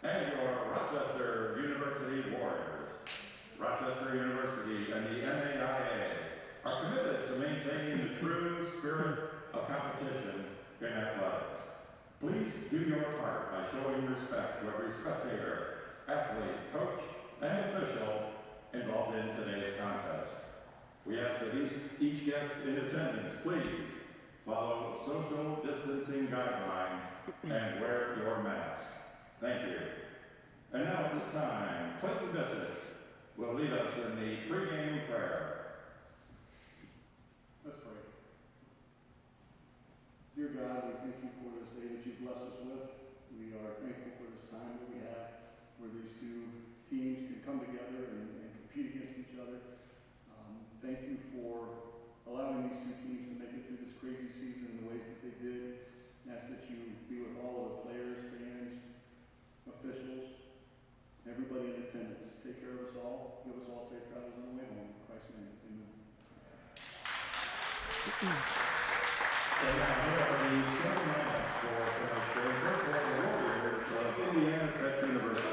and your Rochester University Warriors. Rochester University and the MAIA are committed to maintaining the true spirit of competition in athletics. Please do your part by showing respect to every spectator, athlete, coach, and official involved in today's contest. We ask that each guest in attendance please follow social distancing guidelines and wear your mask. Thank you. And now at this time, Clinton Bissett will lead us in the pregame prayer. Let's pray. Dear God, we thank you for this day that you've blessed us with. We are thankful for this time that we have where these two teams can come together and compete against each other. Thank you for allowing these two teams to make it through this crazy season in the ways that they did. And ask that you be with all of the players, fans, officials, everybody in attendance. Take care of us all. Give us all safe travels on the way home. In Christ's name, amen. So now here are the starting lineups for tonight's game. First of all, the Warriors of Indiana Tech University.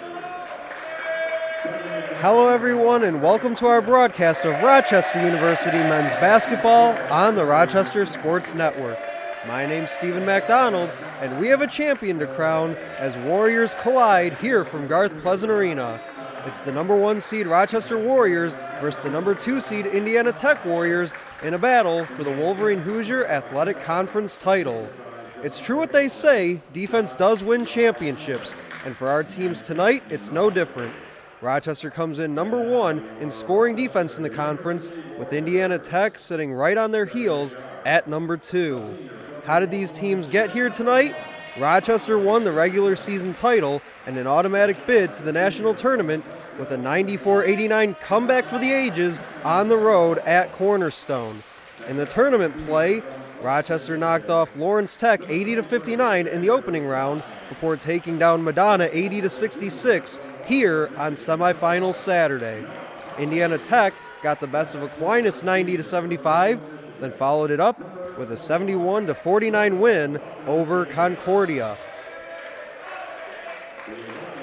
Hello everyone and welcome to our broadcast of Rochester University men's basketball on the Rochester Sports Network. My name's Stephen MacDonald and we have a champion to crown as Warriors collide here from Garth Pleasant Arena. It's the number 1 seed Rochester Warriors versus the number 2 seed Indiana Tech Warriors in a battle for the Wolverine Hoosier Athletic Conference title. It's true what they say, defense does win championships, and for our teams tonight, it's no different. Rochester comes in number 1 in scoring defense in the conference, with Indiana Tech sitting right on their heels at number 2. How did these teams get here tonight? Rochester won the regular season title and an automatic bid to the national tournament with a 94-89 comeback for the ages on the road at Cornerstone. In the tournament play, Rochester knocked off Lawrence Tech 80-59 in the opening round before taking down Madonna 80-66 here on semifinals Saturday. Indiana Tech got the best of Aquinas 90-75, then followed it up with a 71-49 win over Concordia.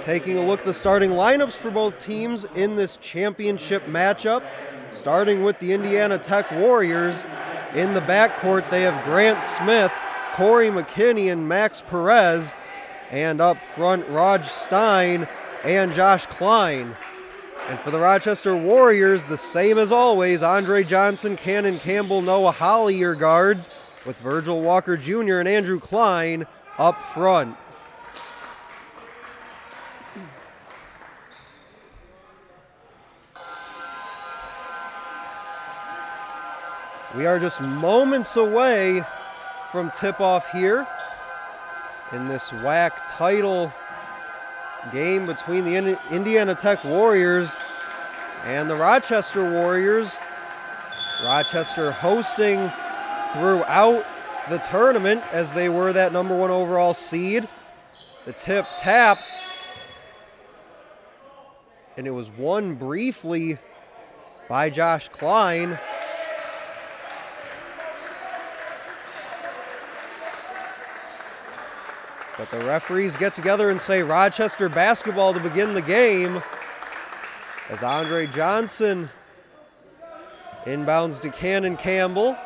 Taking a look at the starting lineups for both teams in this championship matchup, starting with the Indiana Tech Warriors. In the backcourt, they have Grant Smith, Corey McKinney, and Max Perez, and up front, Raj Stein and Josh Klein. And for the Rochester Warriors, the same as always, Andre Johnson, Cannon Campbell, Noah Holly, your guards, with Virgil Walker Jr. and Andrew Klein up front. We are just moments away from tip-off here in this WHAC title game between the Indiana Tech Warriors and the Rochester Warriors. Rochester hosting throughout the tournament as they were that number 1 overall seed. The tip tapped, and it was won briefly by Josh Klein. But the referees get together and say Rochester basketball to begin the game as Andre Johnson inbounds to Cannon Campbell.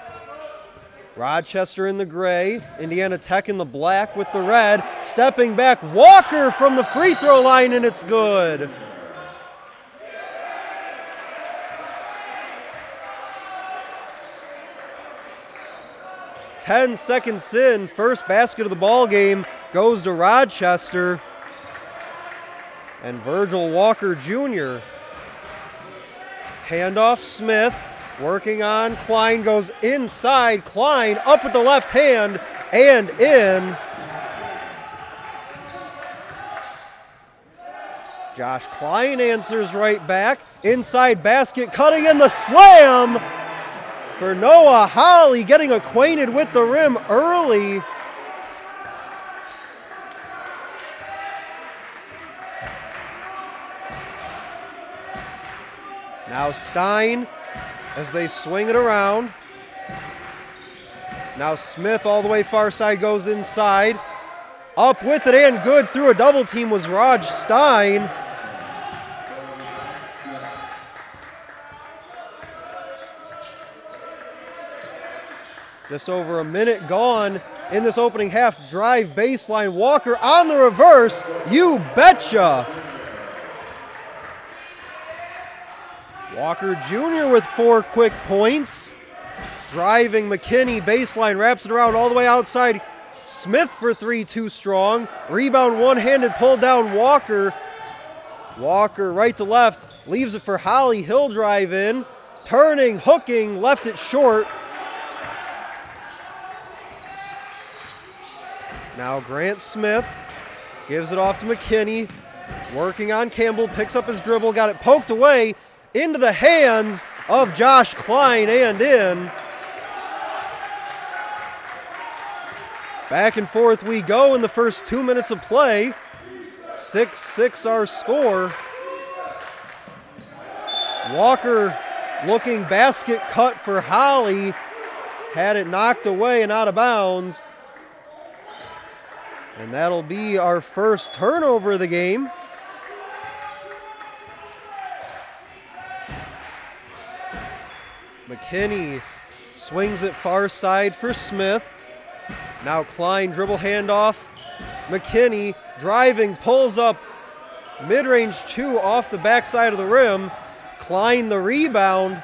Rochester in the gray, Indiana Tech in the black with the red. Stepping back, Walker from the free throw line, and it's good. "10 seconds in, first basket of the ball game goes to Rochester, and Virgil Walker Jr. Handoff Smith, working on Klein, goes inside. Klein up with the left hand and in. Josh Klein answers right back. Inside basket, cutting in the slam for Noah Holly, getting acquainted with the rim early. Now Stein as they swing it around. Now Smith all the way far side goes inside. Up with it and good through a double team was Raj Stein. Just over a minute gone in this opening half. Drive baseline. Walker on the reverse. You betcha. Walker Jr. with 4 quick points. Driving McKinney baseline. Wraps it around all the way outside. Smith for 3, too strong. Rebound one-handed, pulled down Walker. Walker right to left, leaves it for Holly. He'll drive in. Turning, hooking, left it short. Now Grant Smith gives it off to McKinney. Working on Campbell, picks up his dribble, got it poked away into the hands of Josh Klein and in. Back and forth we go in the first 2 minutes of play. 6-6 our score. Walker looking basket cut for Holly. Had it knocked away and out of bounds. And that'll be our first turnover of the game. McKinney swings it far side for Smith. Now Klein dribble handoff. McKinney driving, pulls up mid-range 2 off the backside of the rim. Klein the rebound.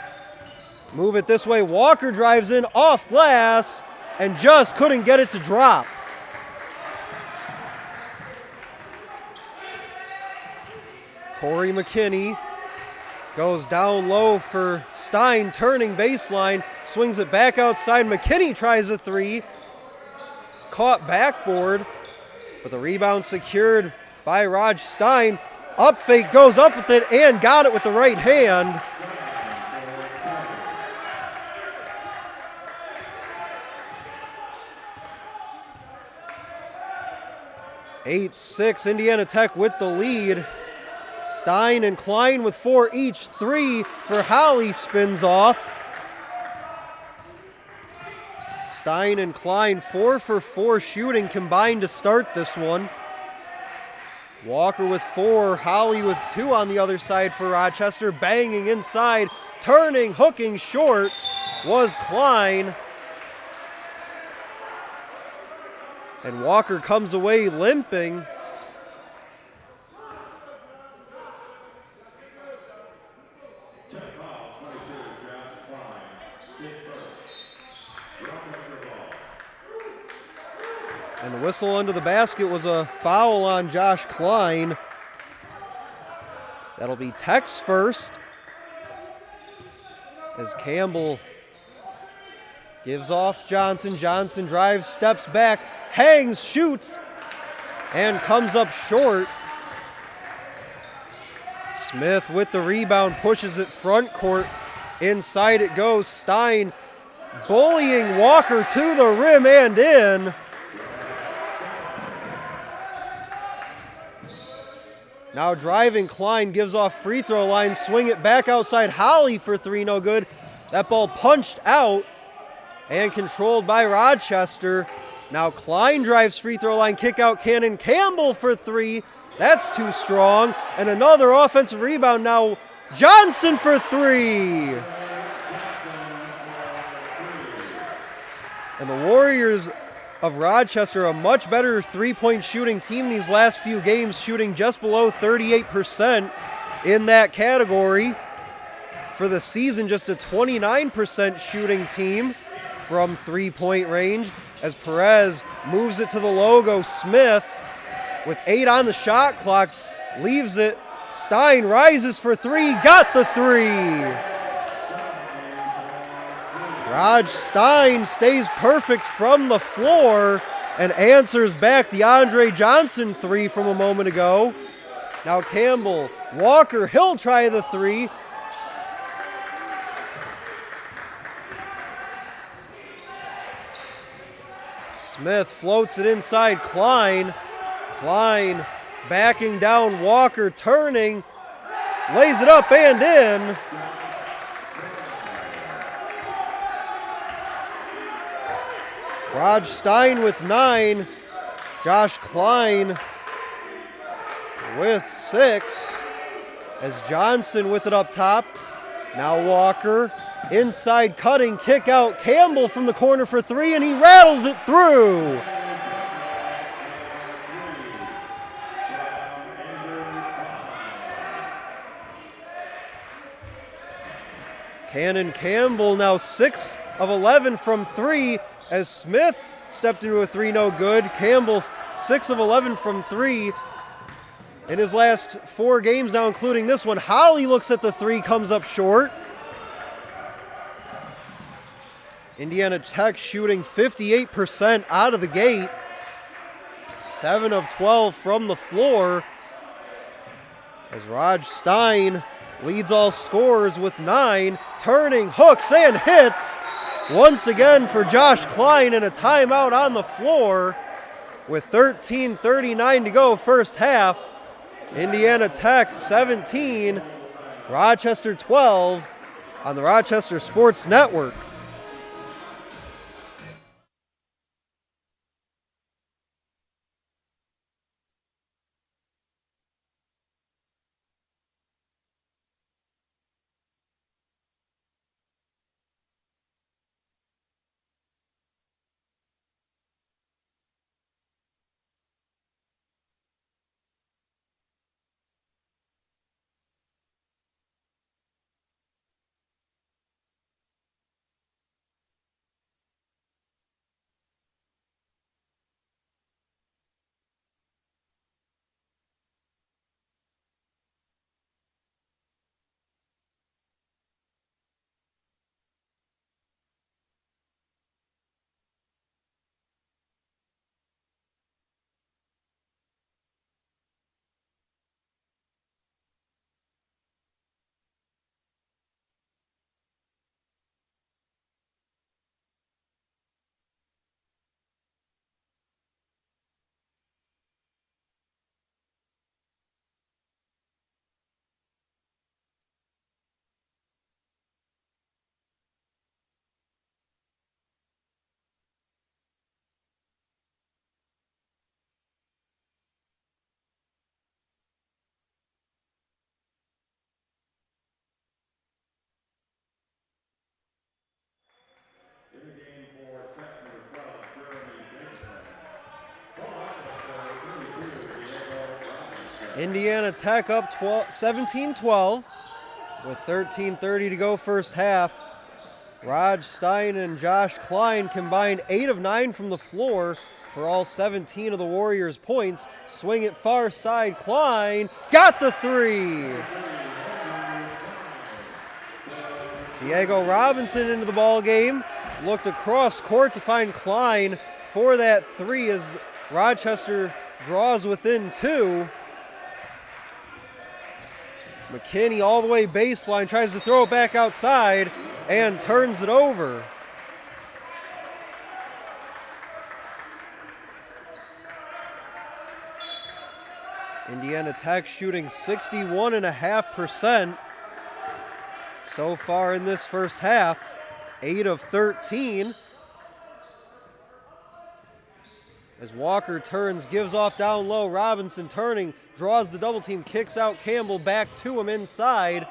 Move it this way. Walker drives in off glass and just couldn't get it to drop. Corey McKinney goes down low for Stein, turning baseline, swings it back outside. McKinney tries a 3. Caught backboard, but the rebound secured by Raj Stein. Up fake, goes up with it and got it with the right hand. (8-6) Indiana Tech with the lead. Stein and Klein with 4 each. 3 for Holly, spins off. Stein and Klein 4 for 4 shooting combined to start this one. Walker with 4, Holly with 2 on the other side for Rochester. Banging inside, turning, hooking short was Klein. And Walker comes away limping. And the whistle under the basket was a foul on Josh Klein. That'll be Tech's first. As Campbell gives off Johnson. Johnson drives, steps back, hangs, shoots, and comes up short. Smith with the rebound, pushes it front court. Inside it goes. Stein bullying Walker to the rim and in. Now driving, Klein gives off free throw line, swing it back outside. Holly for 3, no good. That ball punched out and controlled by Rochester. Now Klein drives free throw line, kick out Cannon. Campbell for 3, that's too strong. And another offensive rebound now. Johnson for 3. And the Warriors of Rochester, a much better three-point shooting team these last few games, shooting just below 38% in that category. For the season, just a 29% shooting team from three-point range as Perez moves it to the logo. Smith with 8 on the shot clock, leaves it. Stein rises for 3, got the 3. Raj Stein stays perfect from the floor and answers back the Andre Johnson 3 from a moment ago. Now Campbell, Walker, he'll try the 3. Smith floats it inside Klein. Klein backing down Walker, turning, lays it up and in. Raj Stein with 9. Josh Klein with 6 as Johnson with it up top. Now Walker inside cutting, kick out. Campbell from the corner for 3, and he rattles it through. Cannon Campbell now 6 of 11 from 3 as Smith stepped into a 3, no good. Campbell 6 of 11 from 3 in his last 4 games now, including this one. Holly looks at the 3, comes up short. Indiana Tech shooting 58% out of the gate. 7 of 12 from the floor as Raj Stein leads all scorers with 9, turning, hooks, and hits. Once again for Josh Klein, and a timeout on the floor with 13:39 to go first half. Indiana Tech 17, Rochester 12 on the Rochester Sports Network. In the game for Tech number 12, Jeremy Davidson. For Rochester, 32, Diego Robinson. Indiana Tech up 17-12 with 13:30 to go first half. Raj Stein and Josh Klein combined 8 of 9 from the floor for all 17 of the Warriors' points. Swing it far side, Klein got the 3. Diego Robinson into the ball game. Looked across court to find Klein for that 3 as Rochester draws within 2. McKinney all the way baseline, tries to throw it back outside and turns it over. Indiana Tech shooting 61.5% so far in this first half. 8 of 13. As Walker turns, gives off down low. Robinson turning, draws the double team, kicks out Campbell back to him inside.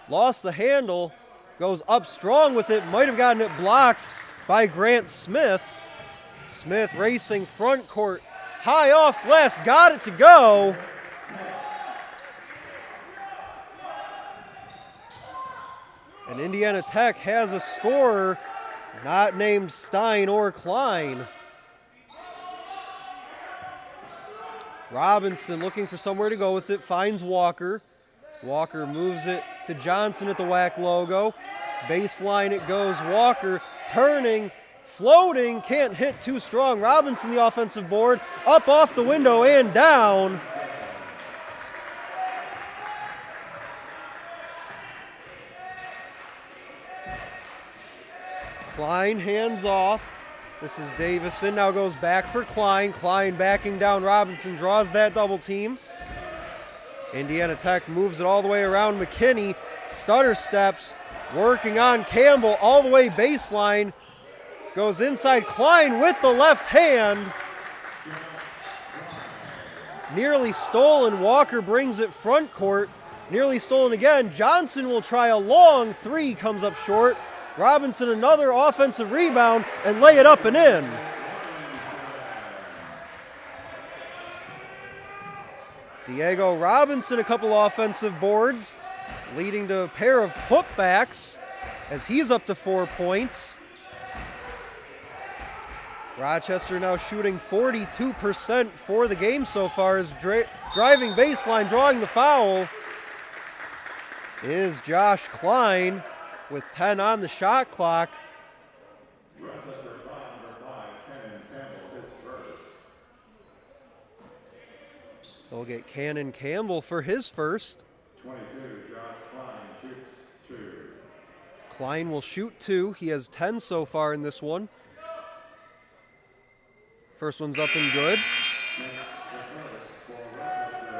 Lost the handle, goes up strong with it, might have gotten it blocked by Grant Smith. Smith racing front court, high off glass, got it to go. And Indiana Tech has a scorer not named Stein or Klein. Robinson looking for somewhere to go with it, finds Walker. Walker moves it to Johnson at the WHAC logo. Baseline it goes, Walker turning, floating, can't hit too strong. Robinson the offensive board, up off the window and down. Klein hands off. This is Davison, now goes back for Klein. Klein backing down Robinson, draws that double team. Indiana Tech moves it all the way around McKinney. Stutter steps, working on Campbell all the way baseline. Goes inside, Klein with the left hand. Nearly stolen. Walker brings it front court. Nearly stolen again. Johnson will try a long three, comes up short. Robinson another offensive rebound and lay it up and in. Diego Robinson a couple offensive boards, leading to a pair of putbacks as he's up to 4 points. Rochester now shooting 42% for the game so far, as driving baseline, drawing the foul is Josh Klein with 10 on the shot clock. Rochester foul number 5, Cannon Campbell, his first. They'll get Cannon Campbell for his first. 22, Josh Klein shoots 2. Klein will shoot 2. He has 10 so far in this one. First one's up and good.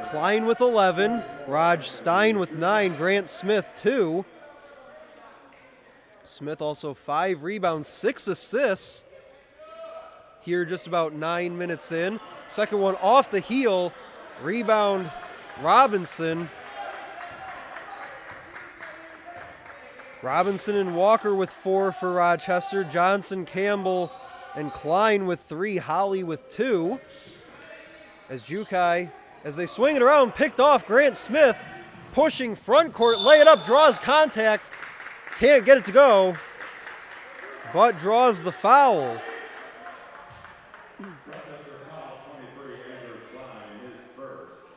Klein with 11. Raj Stein with 9. Grant Smith 2. Smith also 5 rebounds, 6 assists. Here just about 9 minutes in. Second one off the heel. Rebound Robinson. Robinson and Walker with 4 for Rochester. Johnson, Campbell, and Klein with 3. Holly with 2. As Jukai, as they swing it around, picked off Grant Smith. Pushing front court, lay it up, draws contact. Can't get it to go, but draws the foul. Rochester foul 23, Andrew Klein, his first.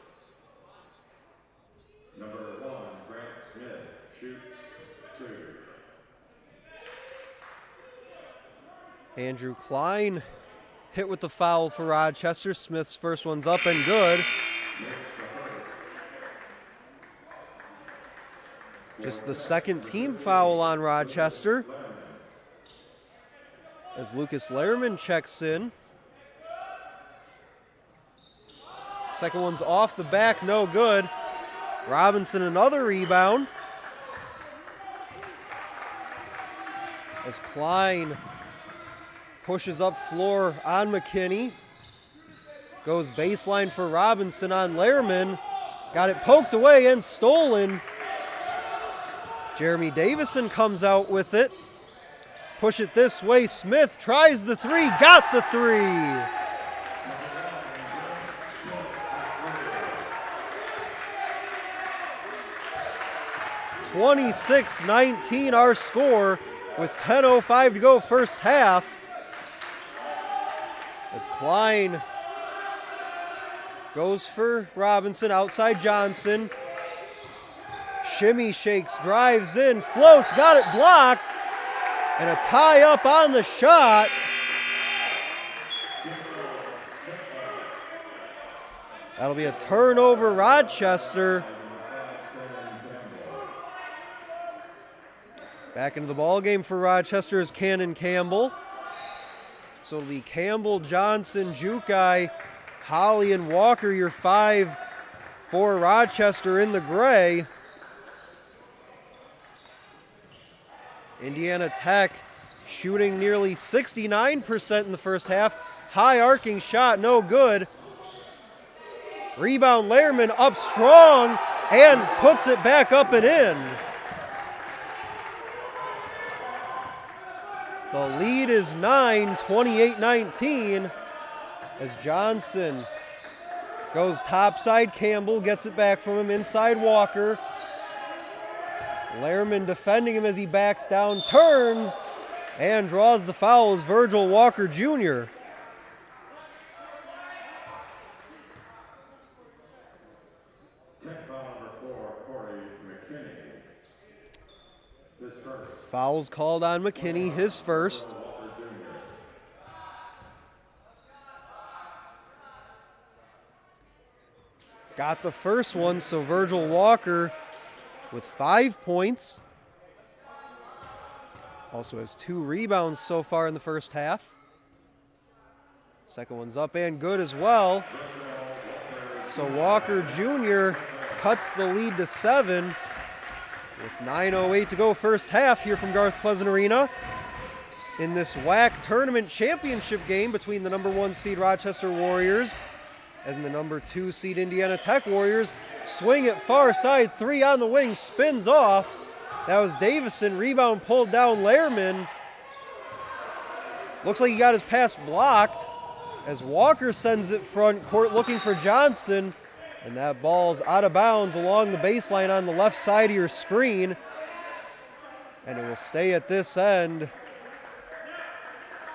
Number 1, Grant Smith shoots 2. Andrew Klein hit with the foul for Rochester. Smith's first one's up and good. Just the second team foul on Rochester, as Lucas Lehrman checks in. Second one's off the back, no good. Robinson another rebound. As Klein pushes up floor on McKinney. Goes baseline for Robinson on Lehrman. Got it poked away and stolen. Jeremy Davison comes out with it. Push it this way. Smith tries the 3. Got the 3. (26-19) our score with 10:05 to go first half. As Klein goes for Robinson outside Johnson. Shimmy shakes, drives in, floats, got it blocked, and a tie up on the shot. That'll be a turnover, Rochester. Back into the ball game for Rochester is Cannon Campbell. So it'll be Campbell, Johnson, Jukai, Holly, and Walker, your 5 for Rochester in the gray. Indiana Tech shooting nearly 69% in the first half. High arcing shot, no good. Rebound Lehrman up strong and puts it back up and in. The lead is 9, 28-19, as Johnson goes topside. Campbell gets it back from him inside Walker. Lehrman defending him as he backs down, turns, and draws the foul as Virgil Walker Jr. Tech foul number 4, Corey McKinney. His first. Fouls called on McKinney, his first. Walker Jr. Got the first one, so Virgil Walker with 5 points. Also has 2 rebounds so far in the first half. Second one's up and good as well. So Walker Jr. cuts the lead to 7 with 9:08 to go first half here from Garth Pleasant Arena in this WHAC tournament championship game between the number 1 seed Rochester Warriors And the number 2 seed Indiana Tech Warriors swing it far side, 3 on the wing, spins off. That was Davison, rebound pulled down Lehrman. Looks like he got his pass blocked as Walker sends it front court looking for Johnson. And that ball's out of bounds along the baseline on the left side of your screen. And it will stay at this end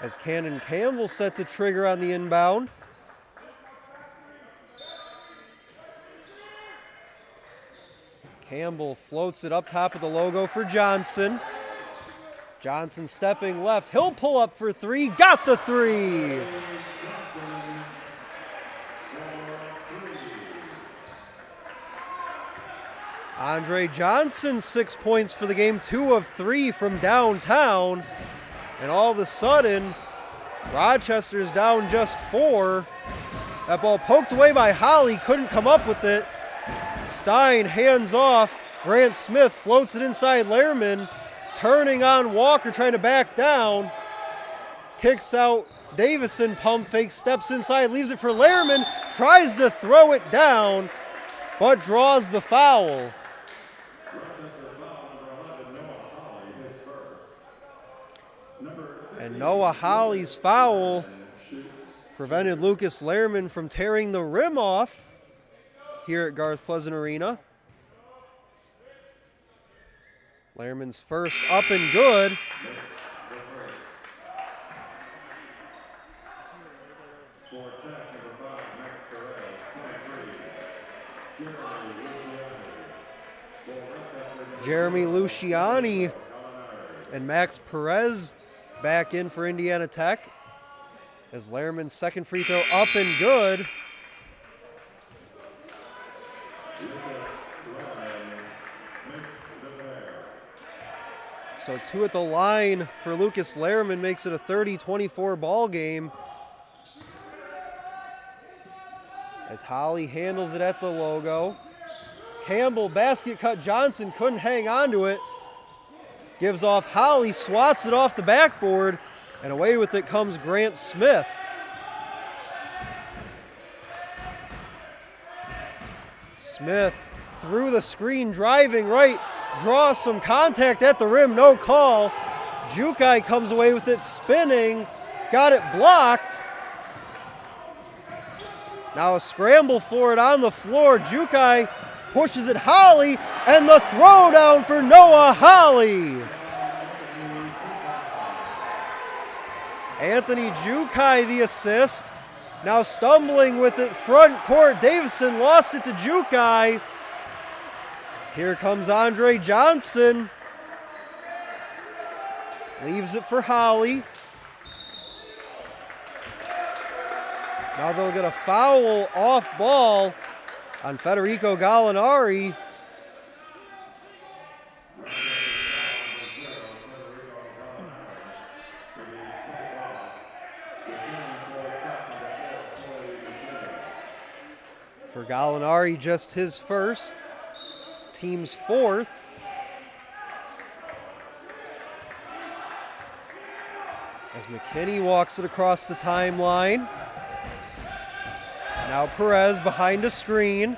as Cannon Campbell set to trigger on the inbound. Campbell floats it up top of the logo for Johnson. Johnson stepping left. He'll pull up for 3. Got the 3. Andre Johnson, 6 points for the game. 2 of 3 from downtown. And all of a sudden, Rochester's down just 4. That ball poked away by Holly. Couldn't come up with it. Stein hands off. Grant Smith floats it inside Lehrman. Turning on Walker, trying to back down. Kicks out Davison, pump fake, steps inside, leaves it for Lehrman. Tries to throw it down, but draws the foul. And Noah Holly's foul prevented Lucas Lehrman from tearing the rim off here at Garth Pleasant Arena. Lehrman's first up and good. Jeremy Luciani and Max Perez back in for Indiana Tech as Lehrman's second free throw up and good. So 2 at the line for Lucas Lehrman makes it a 30-24 ball game. As Holly handles it at the logo. Campbell basket cut. Johnson couldn't hang on to it. Gives off Holly, swats it off the backboard, and away with it comes Grant Smith. Smith through the screen, driving right, draws some contact at the rim, no call. Jukai comes away with it, spinning, got it blocked. Now a scramble for it on the floor. Jukai pushes it, Holly, and the throwdown for Noah Holly. Anthony Jukai the assist. Now stumbling with it front court. Davison lost it to Jukai. Here comes Andre Johnson. Leaves it for Holly. Now they'll get a foul off ball on Federico Gallinari. For Gallinari, just his first, team's 4th. As McKinney walks it across the timeline. Now Perez behind a screen,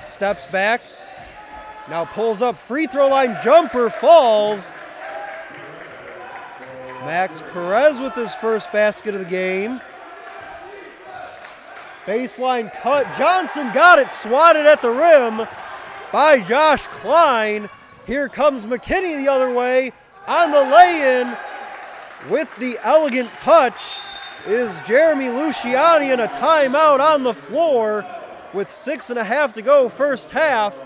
steps back, now pulls up, free throw line jumper, falls. Max Perez with his first basket of the game. Baseline cut, Johnson got it, swatted at the rim by Josh Klein. Here comes McKinney the other way on the lay-in with the elegant touch is Jeremy Luciani, and a timeout on the floor with 6.5 to go first half.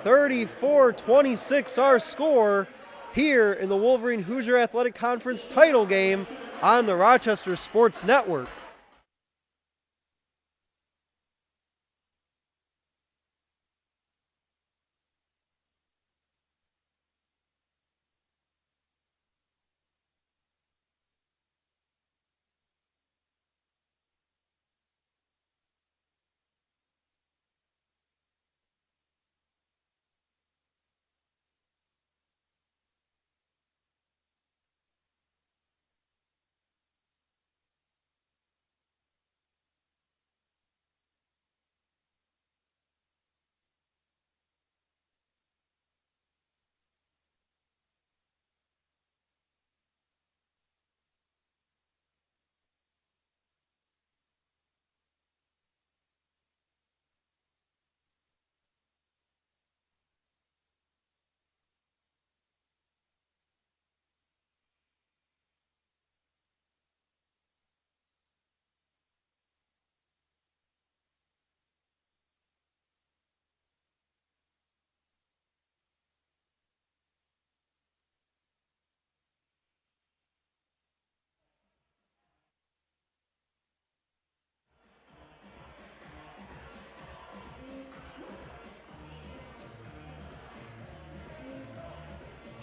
34-26 our score here in the Wolverine Hoosier Athletic Conference title game on the Rochester Sports Network.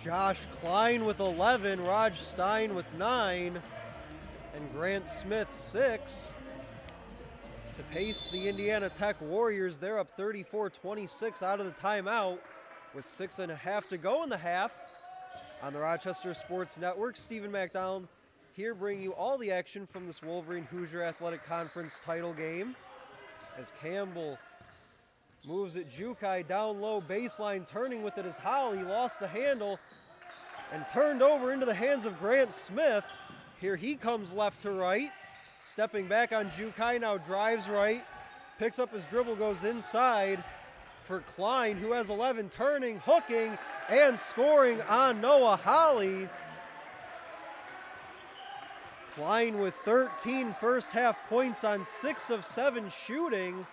Josh Klein with 11, Raj Stein with 9, and Grant Smith 6 to pace the Indiana Tech Warriors. They're up 34-26 out of the timeout with 6.5 to go in the half. On the Rochester Sports Network, Stephen McDonald here bringing you all the action from this Wolverine Hoosier Athletic Conference title game. As Campbell moves it, Jukai down low, baseline, turning with it as Holly lost the handle and turned over into the hands of Grant Smith. Here he comes left to right, stepping back on Jukai, now drives right, picks up his dribble, goes inside for Klein, who has 11, turning, hooking, and scoring on Noah Holly. Klein with 13 first half points on 6 of 7 shooting.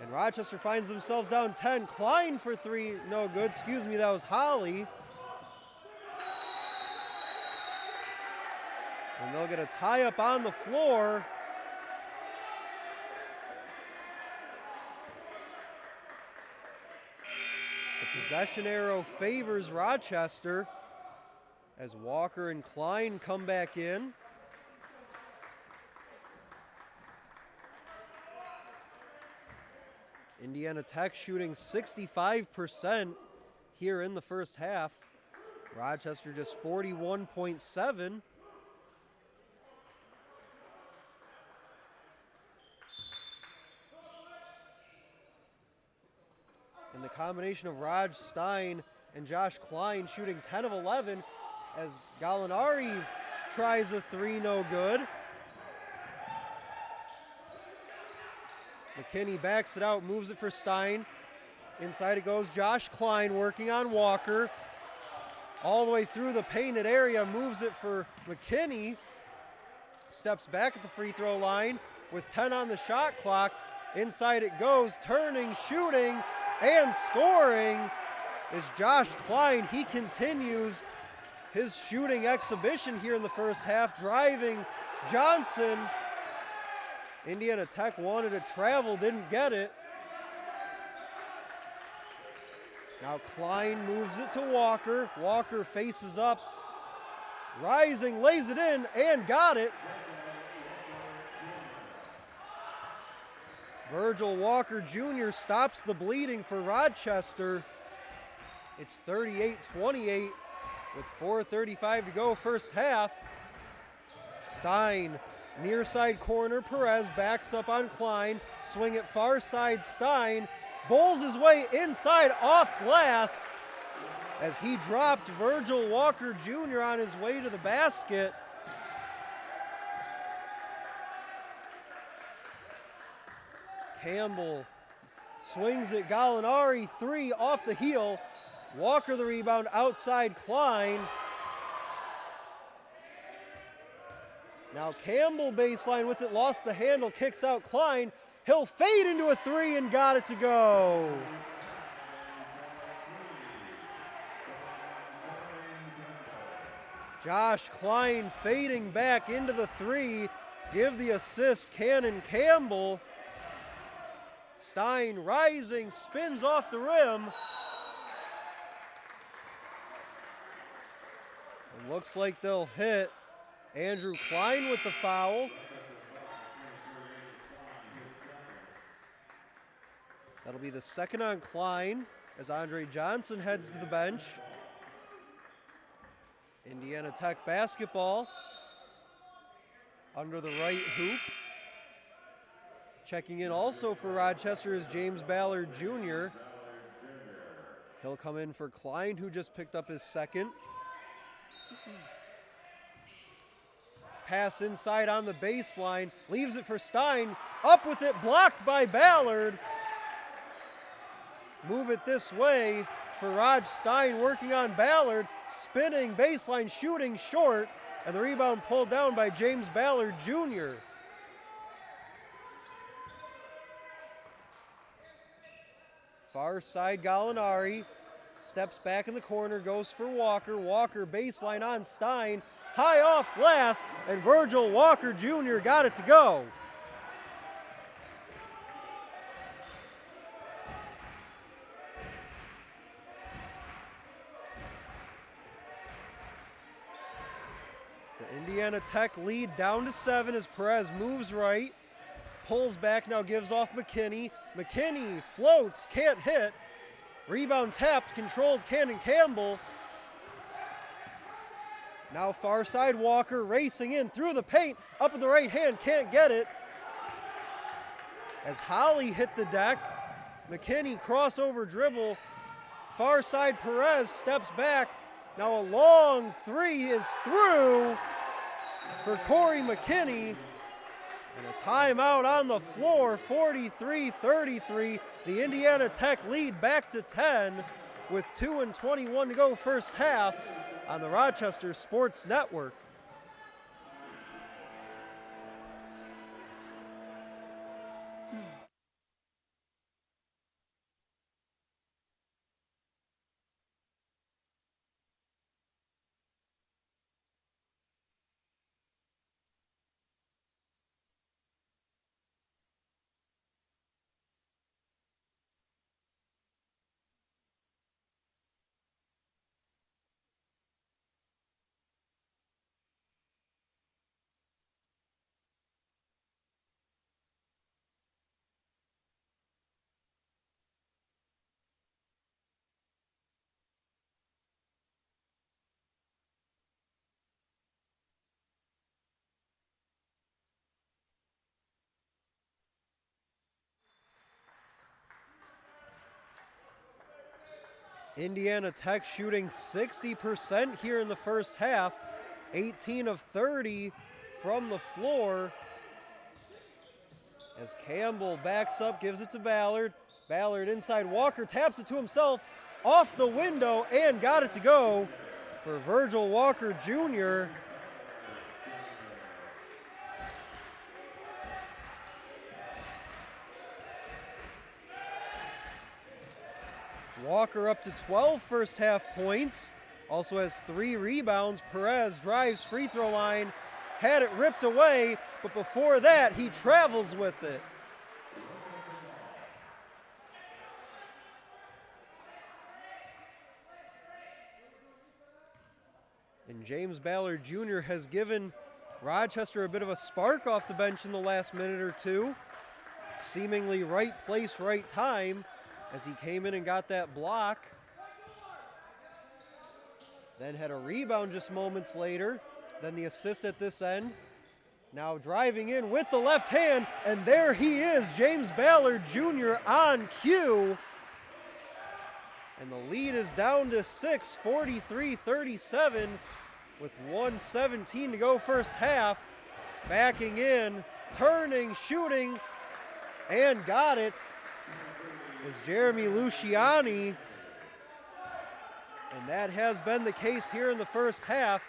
And Rochester finds themselves down 10. Klein for 3, no good. Excuse me, that was Holly. And they'll get a tie up on the floor. The possession arrow favors Rochester as Walker and Klein come back in. Indiana Tech shooting 65% here in the first half. Rochester just 41.7. And the combination of Raj Stein and Josh Klein shooting 10 of 11 as Gallinari tries a 3, no good. McKinney backs it out, moves it for Stein. Inside it goes, Josh Klein working on Walker. All the way through the painted area, moves it for McKinney. Steps back at the free throw line with 10 on the shot clock. Inside it goes, turning, shooting, and scoring is Josh Klein. He continues his shooting exhibition here in the first half, driving Johnson. Indiana Tech wanted to travel, didn't get it. Now Klein moves it to Walker. Walker faces up, rising, lays it in, and got it. Virgil Walker Jr. stops the bleeding for Rochester. It's 38-28 with 4:35 to go first half. Stein, near side corner, Perez backs up on Klein. Swing it far side, Stein bowls his way inside off glass as he dropped Virgil Walker Jr. on his way to the basket. Campbell swings it, Gallinari, 3 off the heel. Walker the rebound, outside Klein. Now Campbell baseline with it, lost the handle, kicks out Klein. He'll fade into a 3 and got it to go. Josh Klein fading back into the 3. Give the assist, Cannon Campbell. Stein rising, spins off the rim. It looks like they'll hit Andrew Klein with the foul. That'll be the second on Klein as Andre Johnson heads to the bench. Indiana Tech basketball under the right hoop. Checking in also for Rochester is James Ballard Jr. He'll come in for Klein, who just picked up his second. Pass inside on the baseline, leaves it for Stein, up with it, blocked by Ballard. Move it this way for Raj Stein, working on Ballard, spinning, baseline, shooting short, and the rebound pulled down by James Ballard Jr. Far side, Gallinari steps back in the corner, goes for Walker. Walker baseline on Stein, high off glass, and Virgil Walker Jr. got it to go. Indiana Tech lead down to 7 as Perez moves right, pulls back, now gives off McKinney. McKinney floats, can't hit. Rebound tapped, controlled Cannon Campbell. Now far side Walker racing in through the paint, up with the right hand, can't get it. As Holly hit the deck, McKinney crossover dribble, far side Perez steps back. Now a long three is through for Corey McKinney. And a timeout on the floor, 43-33. The Indiana Tech lead back to 10 with 2:21 to go first half on the Rochester Sports Network. Indiana Tech shooting 60% here in the first half, 18 of 30 from the floor. As Campbell backs up, gives it to Ballard. Ballard inside Walker, taps it to himself, off the window, and got it to go for Virgil Walker Jr. Walker up to 12 first half points, also has 3 rebounds. Perez drives free throw line, had it ripped away, but before that he travels with it. And James Ballard Jr. has given Rochester a bit of a spark off the bench in the last minute or two. Seemingly right place, right time, as he came in and got that block. Then had a rebound just moments later. Then the assist at this end. Now driving in with the left hand, and there he is, James Ballard Jr. on cue. And the lead is down to 6, 43-37, with 1:17 to go first half. Backing in, turning, shooting, and got it is Jeremy Luciani. And that has been the case here in the first half.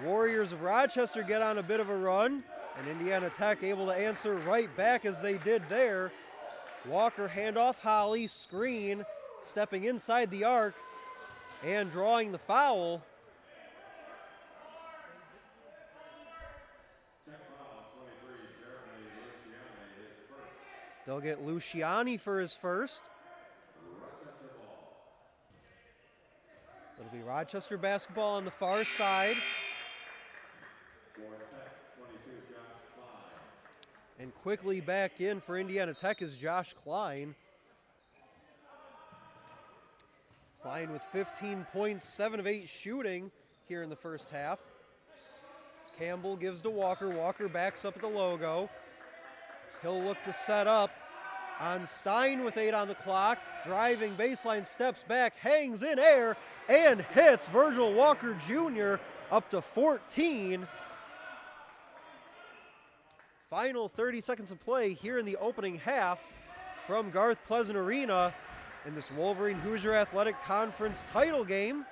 The Warriors of Rochester get on a bit of a run, and Indiana Tech able to answer right back as they did there. Walker handoff, Holly, screen, stepping inside the arc and drawing the foul. They'll get Luciani for his first. It'll be Rochester basketball on the far side. And quickly back in for Indiana Tech is Josh Klein. Klein with 15 points, 7 of 8 shooting here in the first half. Campbell gives to Walker. Walker backs up at the logo. He'll look to set up on Stein with 8 on the clock. Driving baseline, steps back, hangs in air, and hits Virgil Walker Jr. up to 14. Final 30 seconds of play here in the opening half from Garth Pleasant Arena in this Wolverine Hoosier Athletic Conference title game.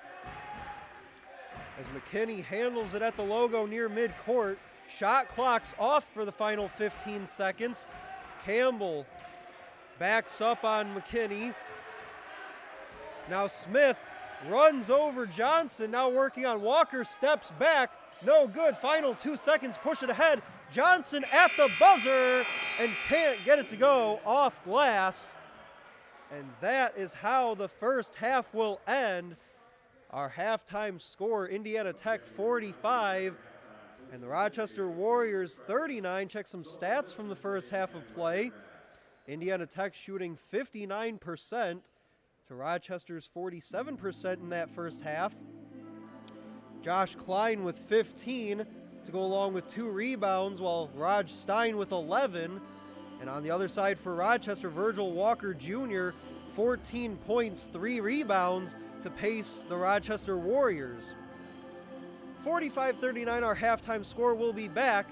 As McKinney handles it at the logo near midcourt. Shot clock's off for the final 15 seconds. Campbell backs up on McKinney. Now Smith runs over Johnson, now working on Walker, steps back, no good. Final 2 seconds, push it ahead. Johnson at the buzzer and can't get it to go off glass. And that is how the first half will end. Our halftime score, Indiana Tech 45 and the Rochester Warriors 39. Check some stats from the first half of play. Indiana Tech shooting 59% to Rochester's 47% in that first half. Josh Klein with 15 to go along with 2 rebounds, while Raj Stein with 11. And on the other side for Rochester, Virgil Walker Jr., 14 points, 3 rebounds to pace the Rochester Warriors. 45-39 our halftime score. Will be back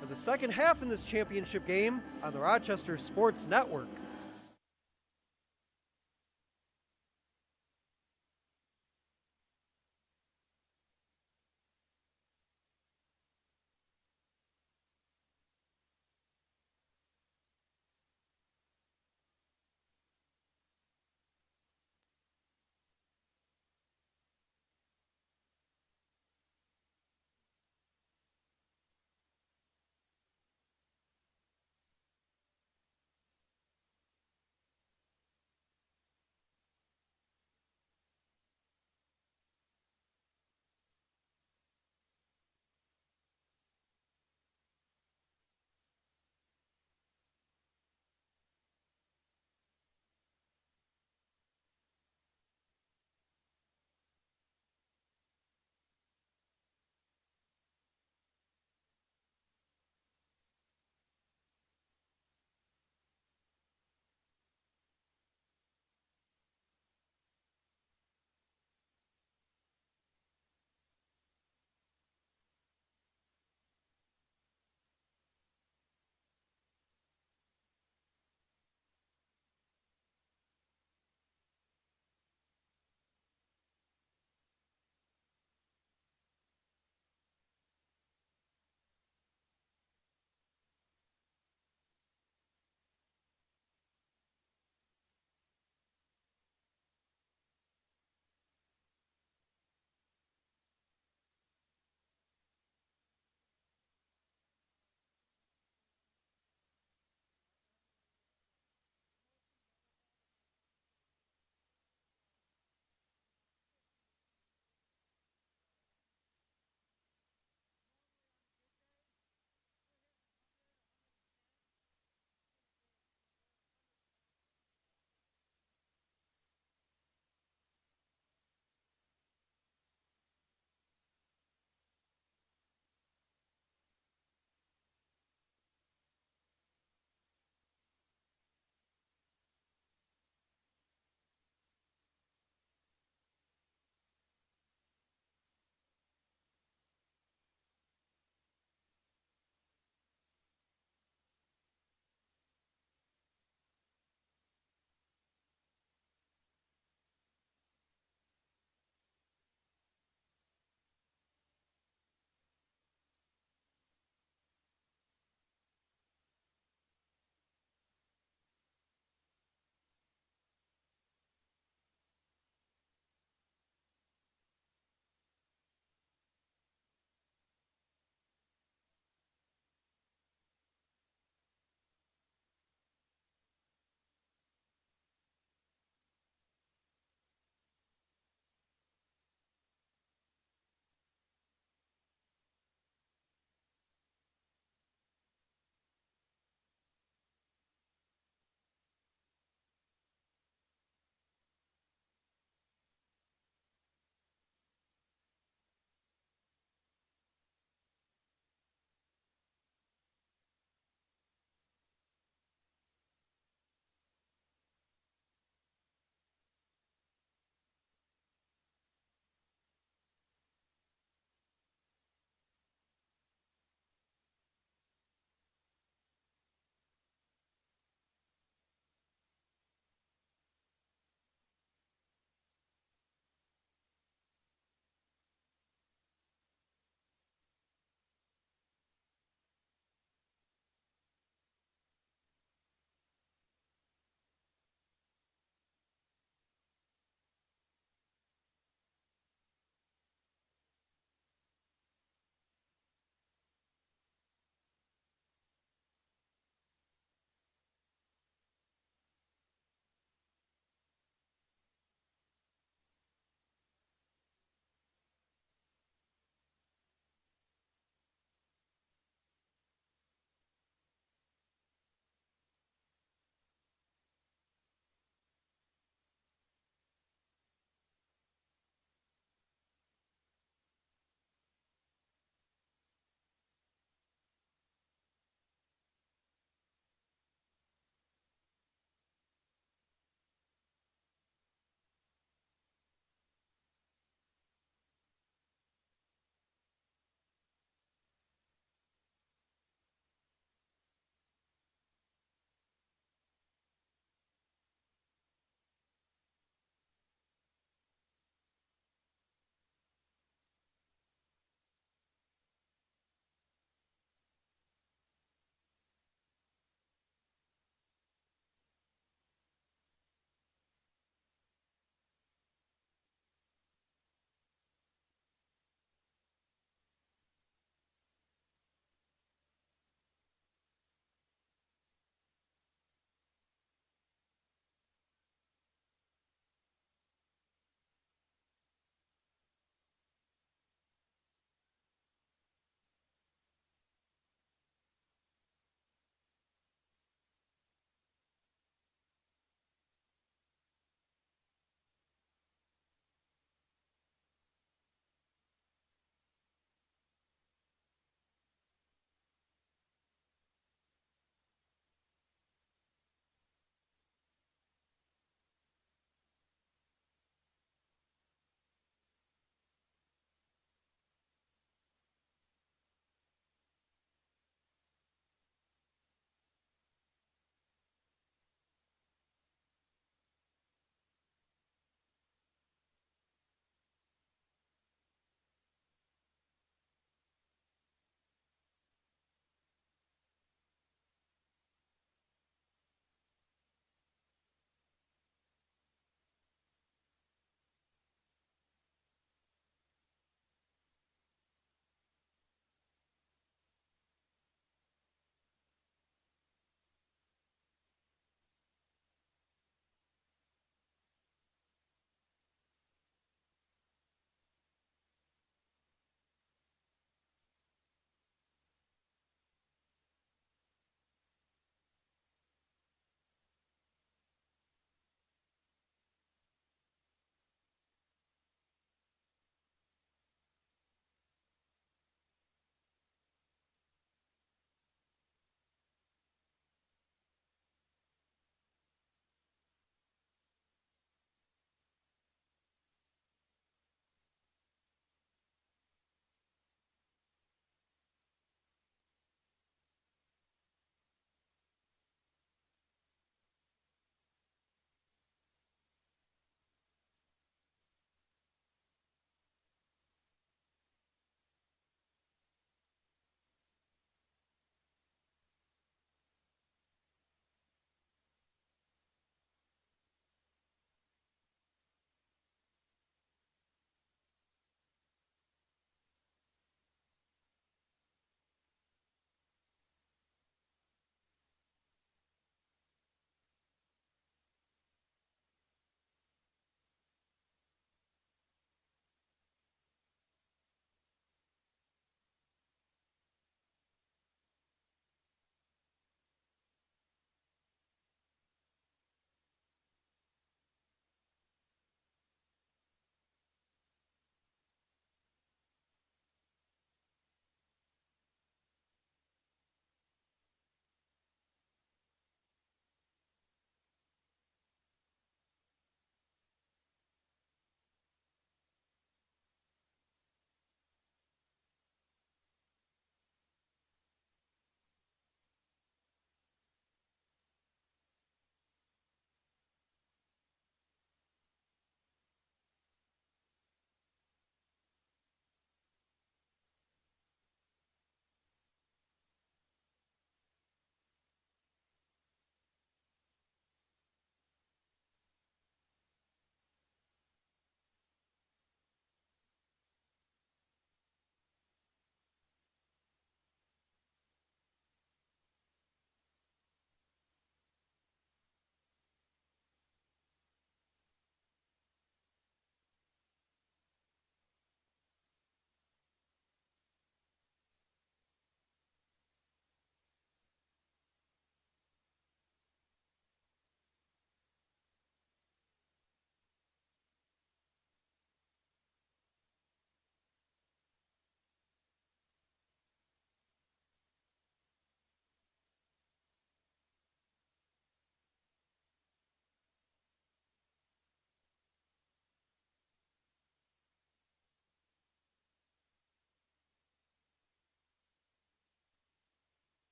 for the second half in this championship game on the Rochester Sports Network.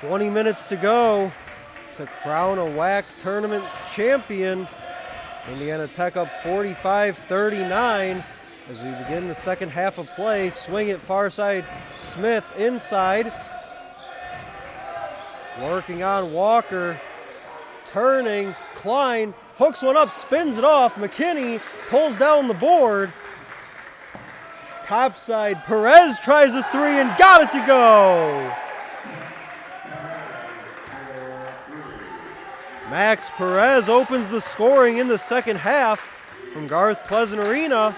20 minutes to go to crown a WHAC tournament champion. Indiana Tech up 45-39 as we begin the second half of play. Swing it far side, Smith inside. Working on Walker, turning, Klein hooks one up, spins it off. McKinney pulls down the board. Top side, Perez tries a three and got it to go. Max Perez opens the scoring in the second half from Garth Pleasant Arena.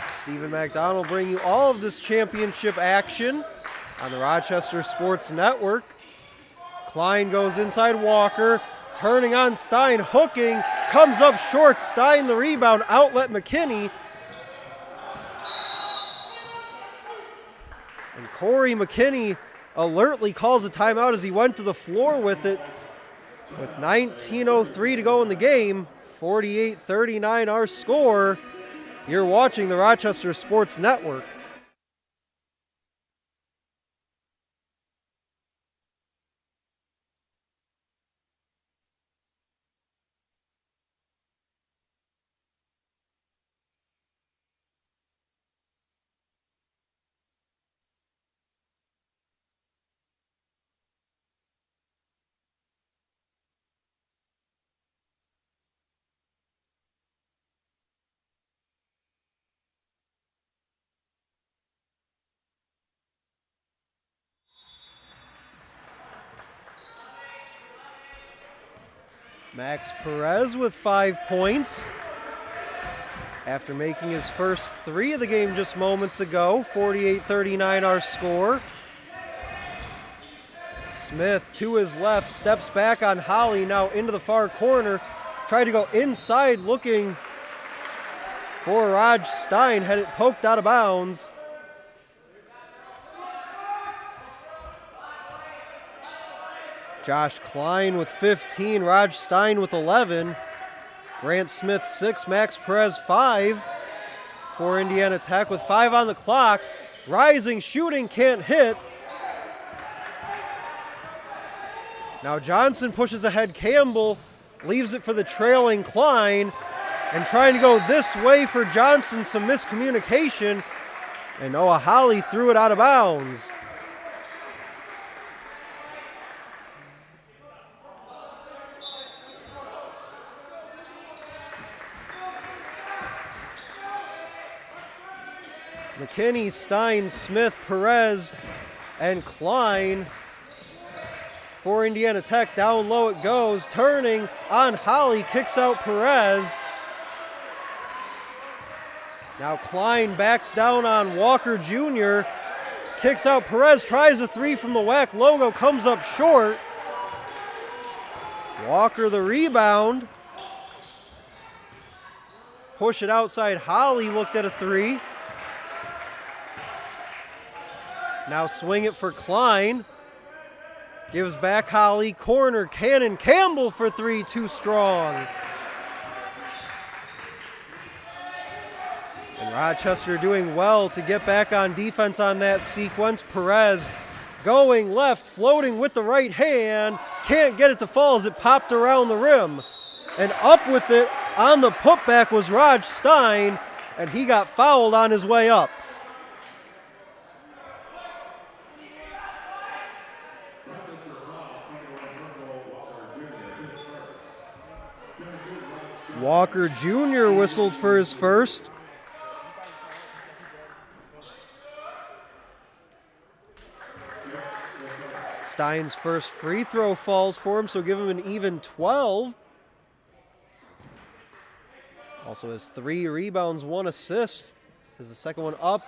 Stephen McDonald bringing you all of this championship action on the Rochester Sports Network. Klein goes inside Walker, turning on Stein, hooking, comes up short. Stein the rebound, outlet McKinney. And Corey McKinney alertly calls a timeout as he went to the floor with it. With 19:03 to go in the game, 48-39 our score. You're watching the Rochester Sports Network. Max Perez with 5 points after making his first three of the game just moments ago. 48-39 our score. Smith to his left, steps back on Holly, now into the far corner. Tried to go inside looking for Raj Stein, had it poked out of bounds. Josh Klein with 15, Raj Stein with 11, Grant Smith 6, Max Perez 5 for Indiana Tech with 5 on the clock. Rising, shooting, can't hit. Now Johnson pushes ahead Campbell, leaves it for the trailing Klein, and trying to go this way for Johnson, some miscommunication, and Noah Holly threw it out of bounds. McKinney, Stein, Smith, Perez, and Klein for Indiana Tech. Down low it goes, turning on Holly, kicks out Perez. Now Klein backs down on Walker Jr., kicks out Perez, tries a three from the WHAC logo, comes up short. Walker the rebound. Push it outside, Holly looked at a three. Now swing it for Klein. Gives back Holly, corner, Cannon, Campbell for three, too strong. And Rochester doing well to get back on defense on that sequence. Perez going left, floating with the right hand. Can't get it to fall as it popped around the rim. And up with it on the putback was Raj Stein, and he got fouled on his way up. Walker Jr. whistled for his first. Stein's first free throw falls for him, so give him an even 12. Also has 3 rebounds, 1 assist. Is the second one up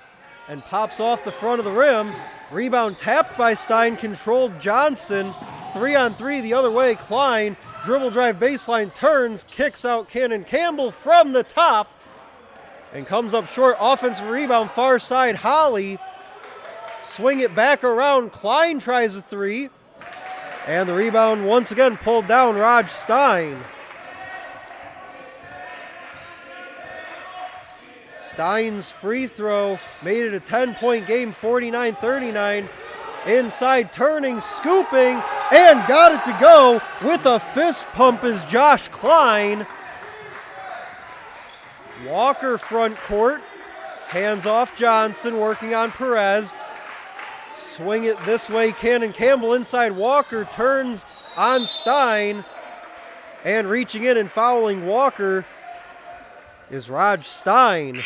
and pops off the front of the rim. Rebound tapped by Stein, controlled Johnson. 3-on-3 the other way, Klein. Dribble drive baseline, turns, kicks out Cannon Campbell from the top and comes up short. Offensive rebound, far side, Holly. Swing it back around, Klein tries a three. And the rebound once again pulled down, Raj Stein. Stein's free throw made it a 10-point game, 49-39. Inside, turning, scooping, and got it to go with a fist pump is Josh Klein. Walker front court, hands off Johnson, working on Perez. Swing it this way, Cannon Campbell inside Walker, turns on Stein, and reaching in and fouling Walker is Raj Stein.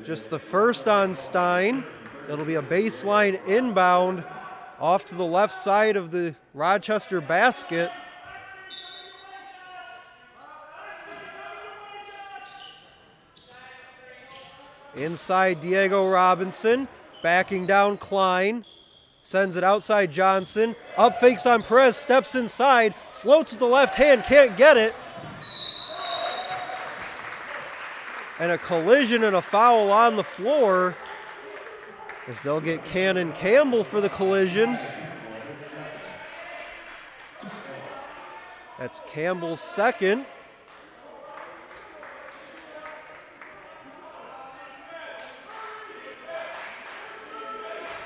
Just the first on Stein. It'll be a baseline inbound off to the left side of the Rochester basket. Inside Diego Robinson, backing down Klein, sends it outside Johnson, up fakes on Perez, steps inside, floats with the left hand, can't get it. And a collision and a foul on the floor as they'll get Cannon Campbell for the collision. That's Campbell's second.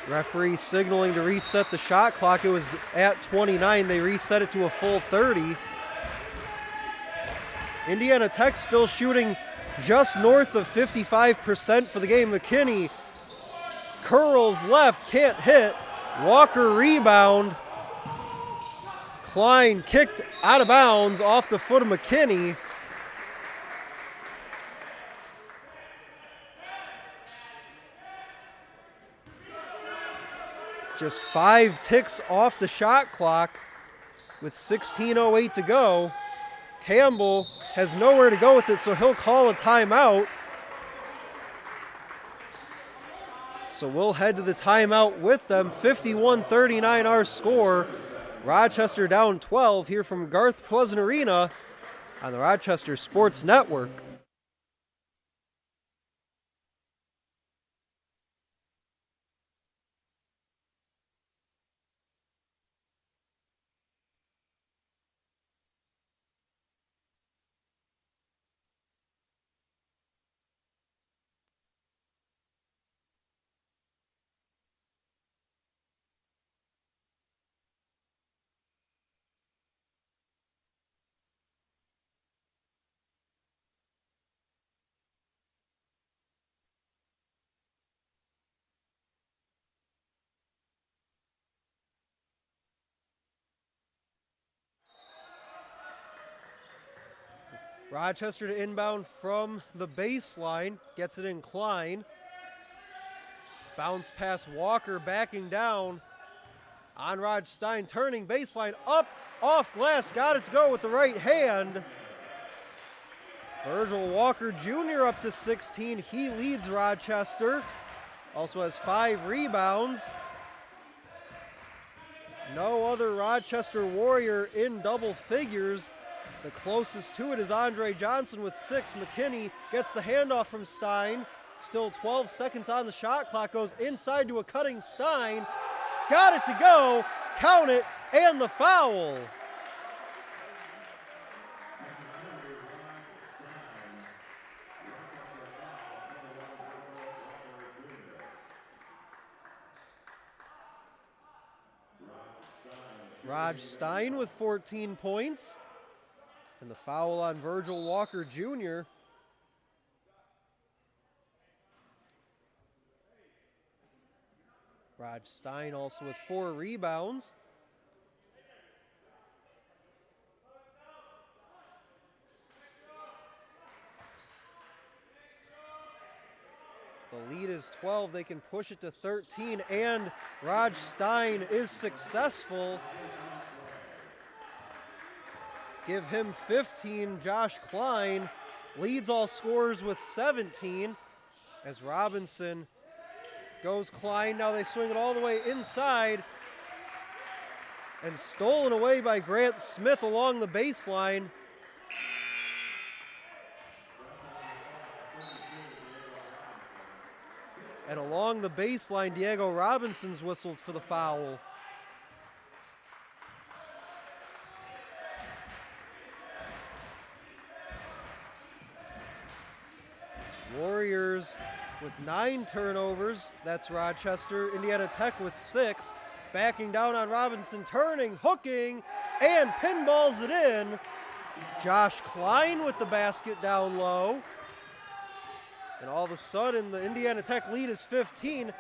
Referee signaling to reset the shot clock. It was at 29. They reset it to a full 30. Indiana Tech still shooting just north of 55% for the game. McKinney curls left, can't hit. Walker rebound. Klein kicked out of bounds off the foot of McKinney. Just 5 ticks off the shot clock with 16:08 to go. Campbell has nowhere to go with it, so he'll call a timeout. So we'll head to the timeout with them. 51-39 our score. Rochester down 12 here from Garth Pleasant Arena on the Rochester Sports Network. Rochester to inbound from the baseline, gets it in Klein. Bounce past Walker, backing down on Raj Stein, turning baseline up, off glass, got it to go with the right hand. Virgil Walker Jr. up to 16, he leads Rochester. Also has 5 rebounds. No other Rochester Warrior in double figures. The closest to it is Andre Johnson with 6. McKinney gets the handoff from Stein. Still 12 seconds on the shot clock. Goes inside to a cutting Stein. Got it to go. Count it. And the foul. Raj Stein with 14 points. And the foul on Virgil Walker Jr. Raj Stein also with 4 rebounds. The lead is 12. They can push it to 13, and Raj Stein is successful. Give him 15. Josh Klein leads all scorers with 17 as Robinson goes Klein. Now they swing it all the way inside and stolen away by Grant Smith along the baseline. And along the baseline, Diego Robinson's whistled for the foul. Warriors with 9 turnovers. That's Rochester. Indiana Tech with 6. Backing down on Robinson, turning, hooking, and pinballs it in. Josh Klein with the basket down low. And all of a sudden, the Indiana Tech lead is 15.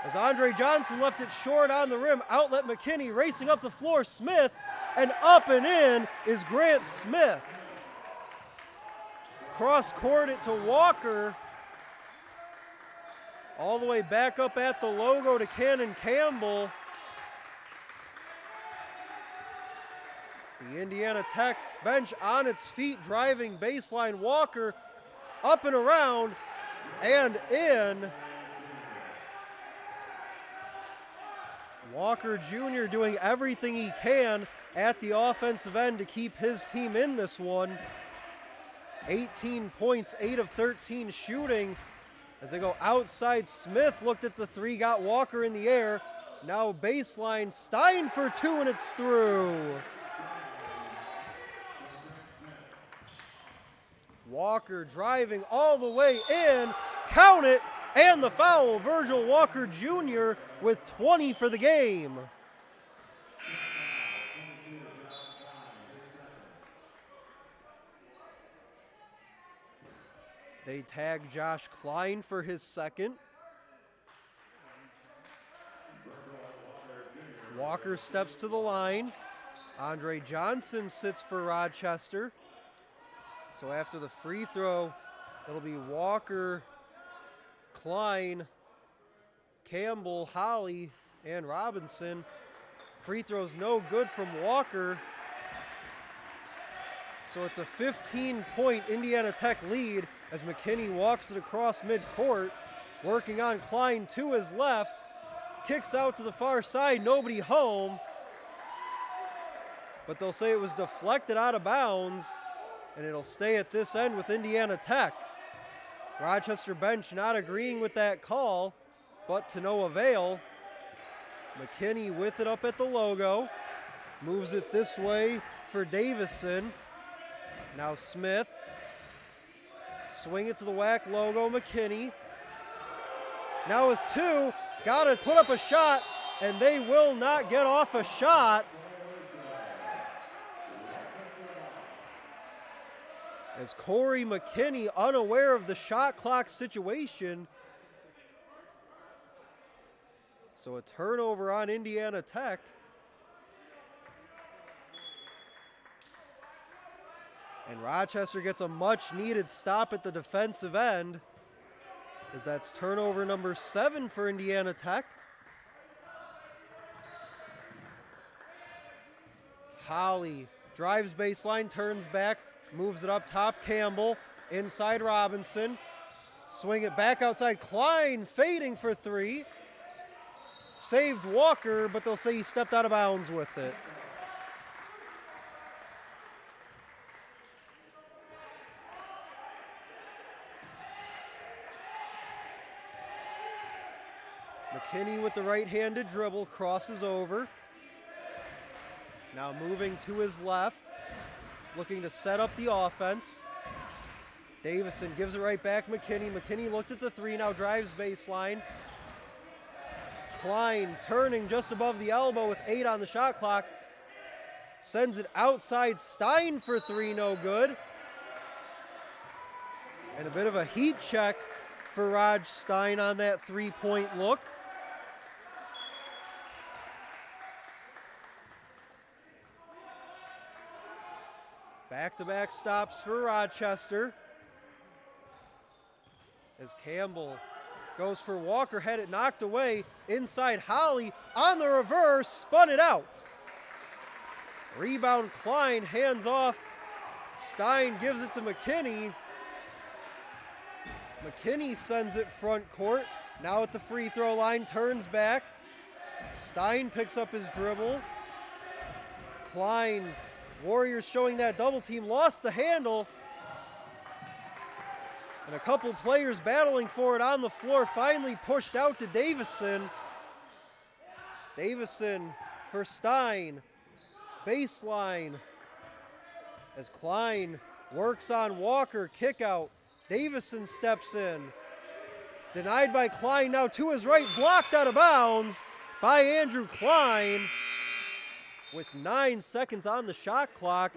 As Andre Johnson left it short on the rim, outlet McKinney racing up the floor, Smith, and up and in is Grant Smith. Cross court it to Walker. All the way back up at the logo to Cannon Campbell. The Indiana Tech bench on its feet, driving baseline. Walker up and around and in. Walker Jr. doing everything he can at the offensive end to keep his team in this one. 18 points, 8 of 13 shooting. As they go outside, Smith looked at the 3, got Walker in the air. Now baseline, Stein for 2, and it's through. Walker driving all the way in, count it, and the foul. Virgil Walker Jr. with 20 for the game. They tag Josh Klein for his second. Walker steps to the line. Andre Johnson sits for Rochester. So after the free throw, it'll be Walker, Klein, Campbell, Holly, and Robinson. Free throw's no good from Walker. So it's a 15-point Indiana Tech lead as McKinney walks it across midcourt, working on Klein to his left, kicks out to the far side, nobody home, but they'll say it was deflected out of bounds, and it'll stay at this end with Indiana Tech. Rochester bench not agreeing with that call, but to no avail. McKinney with it up at the logo, moves it this way for Davison. Now Smith, swing it to the WHAC logo, McKinney. Now with 2, got to put up a shot, and they will not get off a shot. As Corey McKinney, unaware of the shot clock situation. So a turnover on Indiana Tech. And Rochester gets a much-needed stop at the defensive end, as that's turnover number 7 for Indiana Tech. Holly drives baseline, turns back, moves it up top, Campbell, inside Robinson. Swing it back outside, Klein fading for 3. Saved Walker, but they'll say he stepped out of bounds with it. McKinney with the right-handed dribble, crosses over. Now moving to his left, looking to set up the offense. Davison gives it right back, McKinney. McKinney looked at the 3, now drives baseline. Klein turning just above the elbow with 8 on the shot clock. Sends it outside, Stein for 3, no good. And a bit of a heat check for Raj Stein on that 3-point look. Back-to-back stops for Rochester. As Campbell goes for Walker, had it knocked away. Inside Holly, on the reverse, spun it out. Rebound Klein, hands off. Stein gives it to McKinney. McKinney sends it front court. Now at the free throw line, turns back. Stein picks up his dribble. Klein, Warriors showing that double team, lost the handle. And a couple players battling for it on the floor, finally pushed out to Davison. Davison for Stein. Baseline as Klein works on Walker, kick out. Davison steps in. Denied by Klein, now to his right, blocked out of bounds by Andrew Klein with 9 seconds on the shot clock.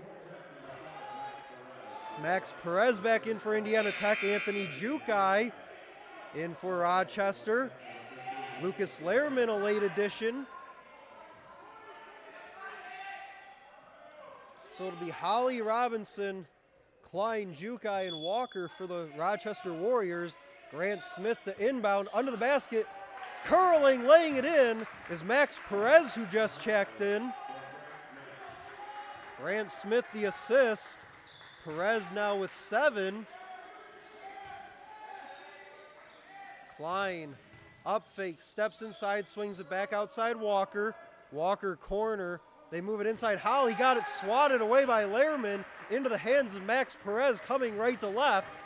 Max Perez back in for Indiana Tech. Anthony Jukai in for Rochester. Lucas Lehrman, a late addition. So it'll be Holly, Robinson, Klein, Jukai, and Walker for the Rochester Warriors. Grant Smith to inbound under the basket. Curling, laying it in is Max Perez, who just checked in. Grant Smith the assist. Perez now with 7. Klein up fake, steps inside, swings it back outside Walker. Walker corner. They move it inside. Holly got it swatted away by Lehrman into the hands of Max Perez, coming right to left.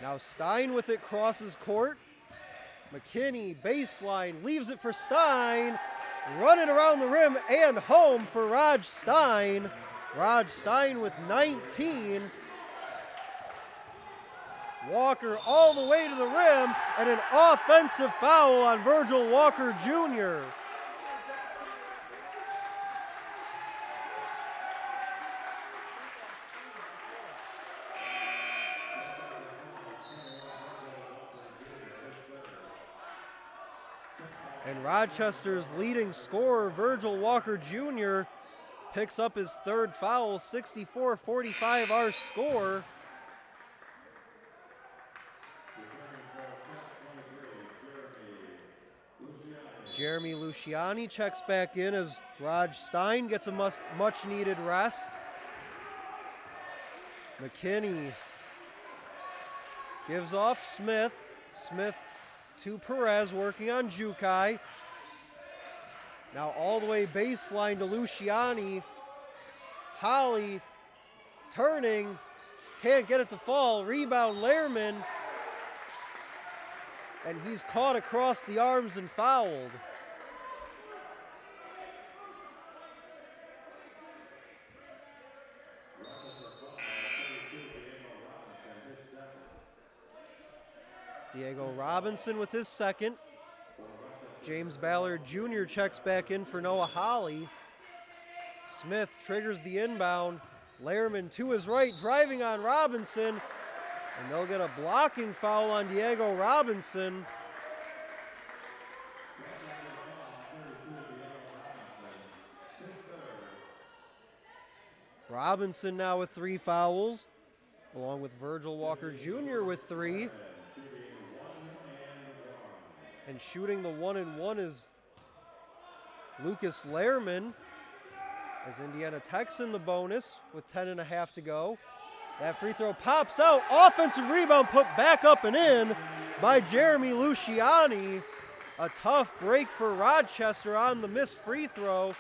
Now Stein with it, crosses court. McKinney, baseline, leaves it for Stein. Running around the rim and home for Raj Stein. Raj Stein with 19. Walker all the way to the rim, and an offensive foul on Virgil Walker Jr. And Rochester's leading scorer, Virgil Walker Jr., picks up his 3rd foul, 64-45 our score. Jeremy Luciani checks back in as Raj Stein gets a much-needed rest. McKinney gives off Smith. Smith to Perez, working on Jukai. Now all the way baseline to Luciani. Holly turning, can't get it to fall. Rebound Lehrman. And he's caught across the arms and fouled. Diego Robinson with his 2nd. James Ballard Jr. checks back in for Noah Holly. Smith triggers the inbound. Lehrman to his right, driving on Robinson. And they'll get a blocking foul on Diego Robinson. Robinson now with 3 fouls, along with Virgil Walker Jr. with 3. And shooting the 1-and-1 is Lucas Lehrman, as Indiana Tech's in the bonus with 10.5 to go. That free throw pops out. Offensive rebound put back up and in by Jeremy Luciani. A tough break for Rochester on the missed free throw.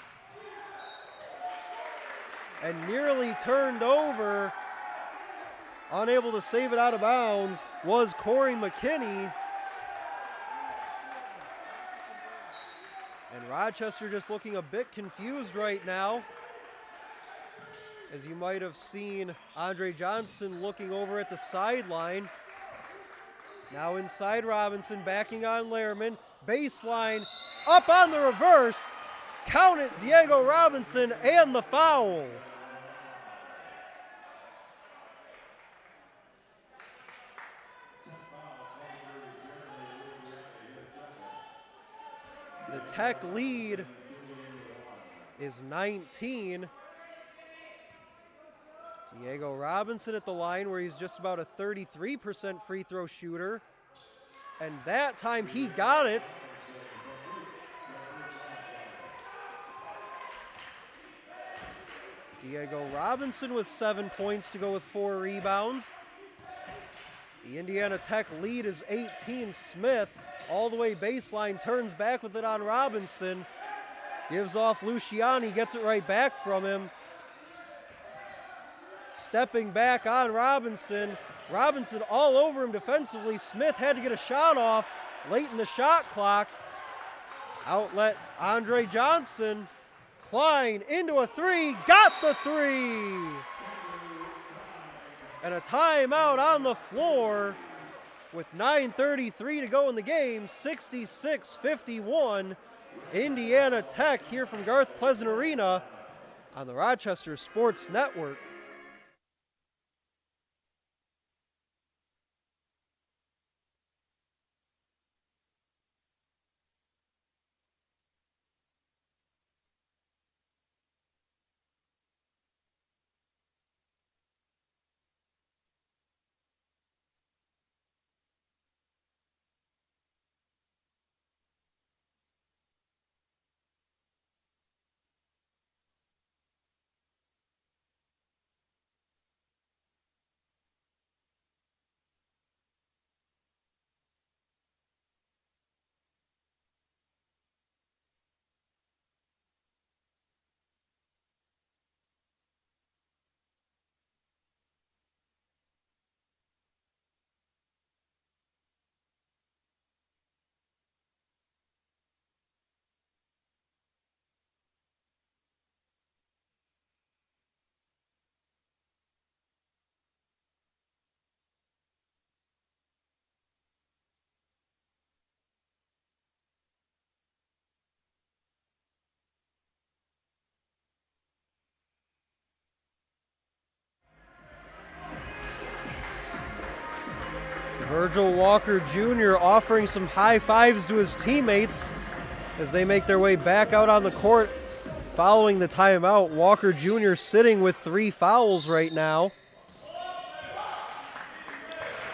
And nearly turned over. Unable to save it out of bounds was Corey McKinney. And Rochester just looking a bit confused right now. As you might have seen Andre Johnson looking over at the sideline. Now inside Robinson, backing on Lehrman. Baseline, up on the reverse. Count it, Diego Robinson, and the foul. The Tech lead is 19. Diego Robinson at the line, where he's just about a 33% free throw shooter. And that time he got it. Diego Robinson with 7 points to go with 4 rebounds. The Indiana Tech lead is 18. Smith all the way baseline, turns back with it on Robinson. Gives off Luciani, gets it right back from him. Stepping back on Robinson. Robinson all over him defensively. Smith had to get a shot off late in the shot clock. Outlet Andre Johnson. Klein into a 3, got the 3. And a timeout on the floor with 9:33 to go in the game, 66-51. Indiana Tech here from Garth Pleasant Arena on the Rochester Sports Network. Virgil Walker Jr. offering some high fives to his teammates as they make their way back out on the court following the timeout. Walker Jr. sitting with 3 fouls right now.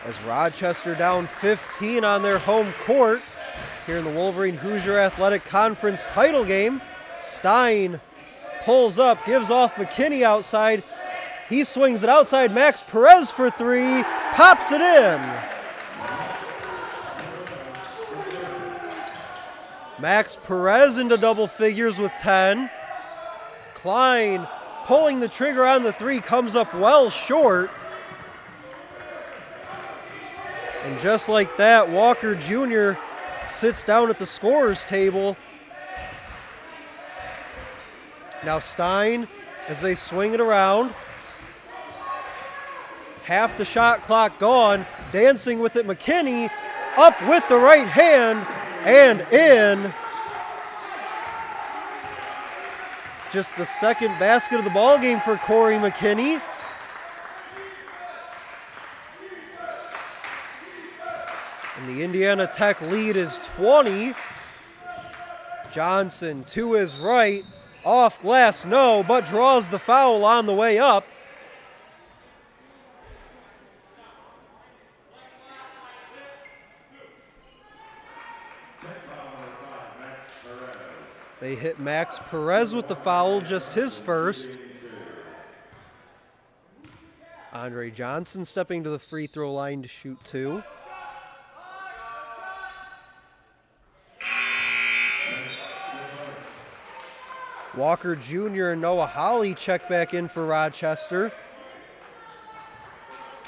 As Rochester down 15 on their home court here in the Wolverine Hoosier Athletic Conference title game. Stein pulls up, gives off McKinney outside. He swings it outside. Max Perez for 3, pops it in. Max Perez into double figures with 10. Klein pulling the trigger on the 3, comes up well short. And just like that, Walker Jr. sits down at the scorer's table. Now Stein, as they swing it around. Half the shot clock gone. Dancing with it, McKinney up with the right hand and in. Just the second basket of the ball game for Corey McKinney. And the Indiana Tech lead is 20. Johnson to his right, off glass, no, but draws the foul on the way up. They hit Max Perez with the foul, just his first. Andre Johnson stepping to the free throw line to shoot 2. Walker Jr. and Noah Holly check back in for Rochester.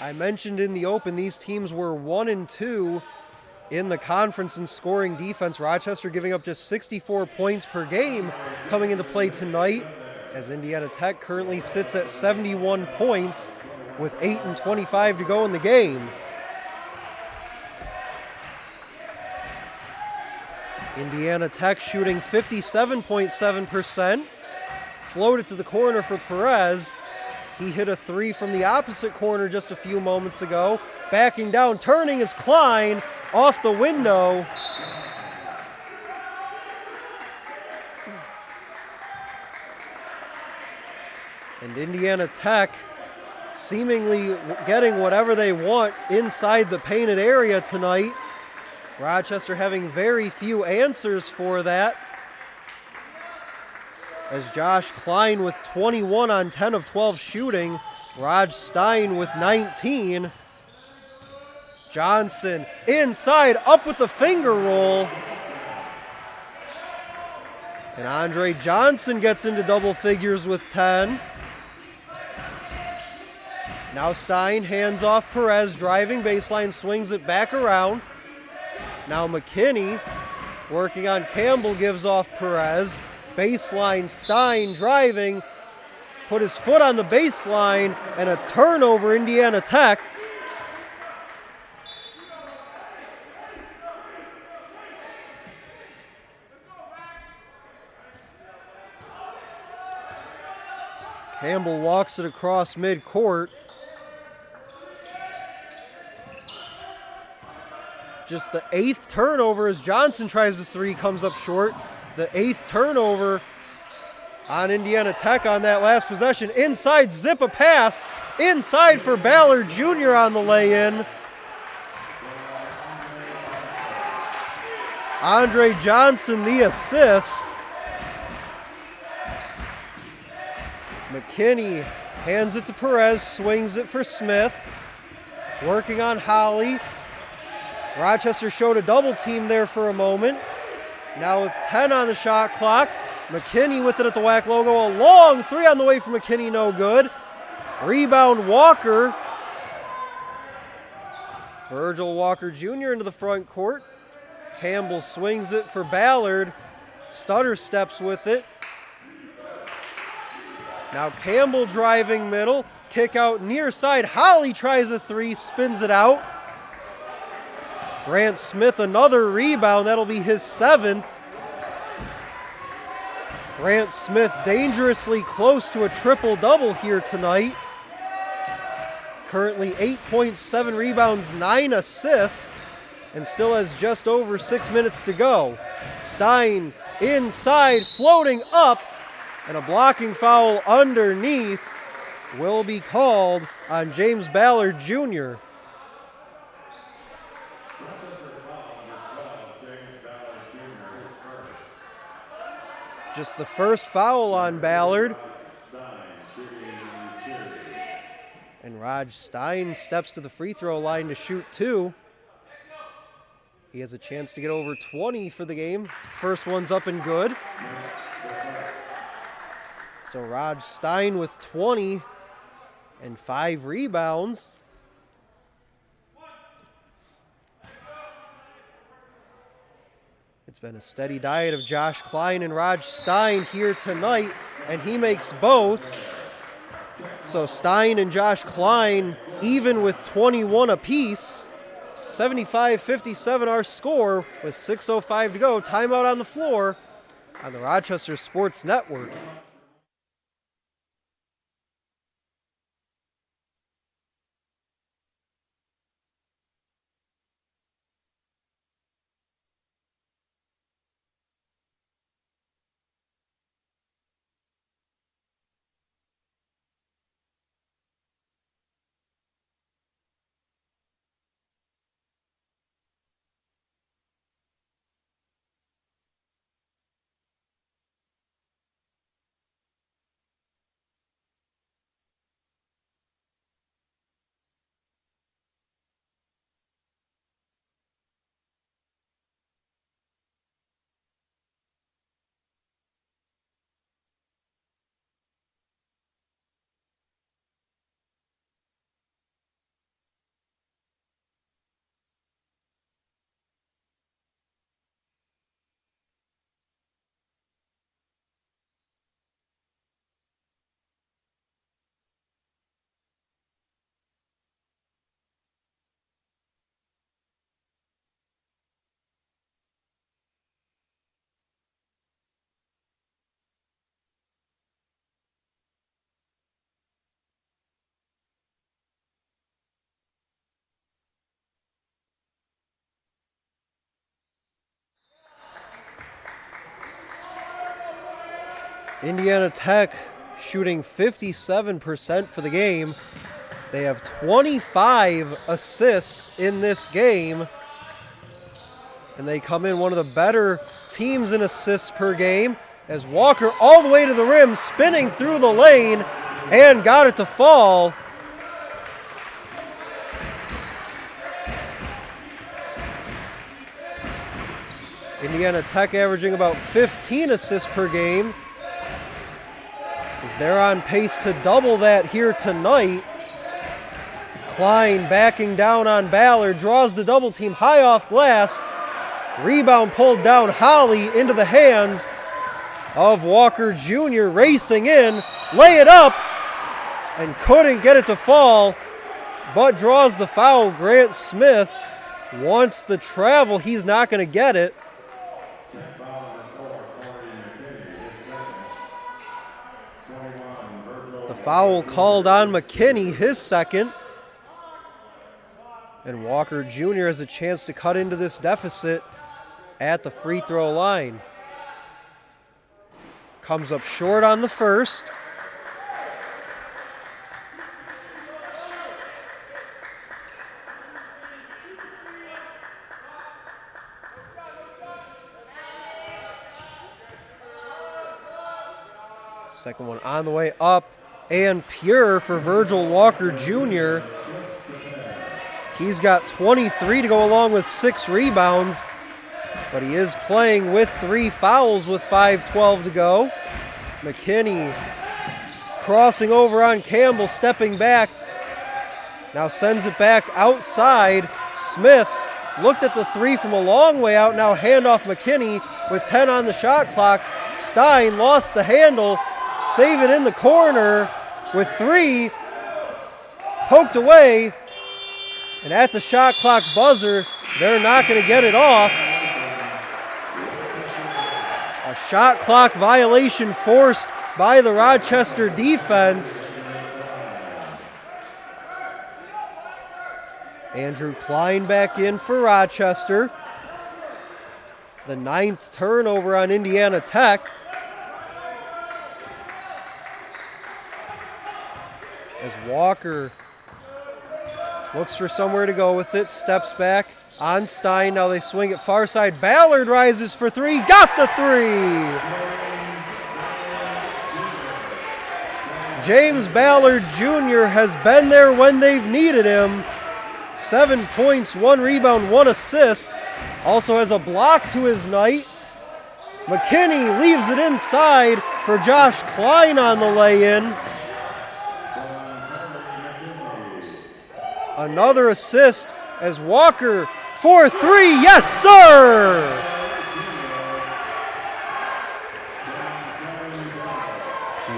I mentioned in the open these teams were 1 and 2 in the conference in scoring defense. Rochester giving up just 64 points per game coming into play tonight, as Indiana Tech currently sits at 71 points with 8:25 to go in the game. Indiana Tech shooting 57.7%. Floated to the corner for Perez. He hit a 3 from the opposite corner just a few moments ago. Backing down, turning is Klein, off the window. And Indiana Tech seemingly getting whatever they want inside the painted area tonight. Rochester having very few answers for that, as Josh Klein with 21 on 10 of 12 shooting. Raj Stein with 19. Johnson inside, up with the finger roll. And Andre Johnson gets into double figures with 10. Now Stein hands off Perez, driving baseline, swings it back around. Now McKinney working on Campbell, gives off Perez. Baseline, Stein driving, put his foot on the baseline, and a turnover, Indiana Tech. Campbell walks it across midcourt. Just the 8th turnover as Johnson tries the three, comes up short. The 8th turnover on Indiana Tech on that last possession. Inside, zip a pass. Inside for Ballard Jr. on the lay-in. Andre Johnson the assist. McKinney hands it to Perez, swings it for Smith. Working on Holly. Rochester showed a double team there for a moment. Now with 10 on the shot clock, McKinney with it at the WHAC logo. A long three on the way from McKinney, no good. Rebound Walker. Virgil Walker Jr. into the front court. Campbell swings it for Ballard. Stutter steps with it. Now Campbell driving middle. Kick out near side. Holly tries a three, spins it out. Grant Smith another rebound. That'll be his 7th. Grant Smith dangerously close to a triple-double here tonight. Currently 8.7 rebounds, 9 assists, and still has just over 6 minutes to go. Stein inside, floating up, and a blocking foul underneath will be called on James Ballard Jr. Just the first foul on Ballard. And Raj Stein steps to the free throw line to shoot 2. He has a chance to get over 20 for the game. First one's up and good. So Raj Stein with 20 and 5 rebounds. It's been a steady diet of Josh Klein and Raj Stein here tonight, and he makes both. So Stein and Josh Klein even with 21 apiece. 75-57 our score with 6:05 to go. Timeout on the floor on the Rochester Sports Network. Indiana Tech shooting 57% for the game. They have 25 assists in this game. And they come in one of the better teams in assists per game as Walker all the way to the rim, spinning through the lane, and got it to fall. Indiana Tech averaging about 15 assists per game. As they're on pace to double that here tonight. Klein backing down on Ballard, draws the double team high off glass. Rebound pulled down, Holly into the hands of Walker Jr. racing in, lay it up, and couldn't get it to fall, but draws the foul. Grant Smith wants the travel. He's not going to get it. The foul called on McKinney, his second. And Walker Jr. has a chance to cut into this deficit at the free throw line. Comes up short on the first. Second one on the way up and pure for Virgil Walker Jr. He's got 23 to go along with 6 rebounds, but he is playing with 3 fouls with 5:12 to go. McKinney crossing over on Campbell, stepping back. Now sends it back outside. Smith looked at the 3 from a long way out. Now handoff McKinney with 10 on the shot clock. Stein lost the handle. Save it in the corner with 3. Poked away. And at the shot clock buzzer, they're not going to get it off. A shot clock violation forced by the Rochester defense. Andrew Klein back in for Rochester. The 9th turnover on Indiana Tech. As Walker looks for somewhere to go with it, steps back on Stein. Now they swing it far side. Ballard rises for 3, got the 3! James Ballard Jr. has been there when they've needed him. 7 points, 1 rebound, 1 assist. Also has a block to his night. McKinney leaves it inside for Josh Klein on the lay-in. Another assist as Walker for 3. Yes, sir!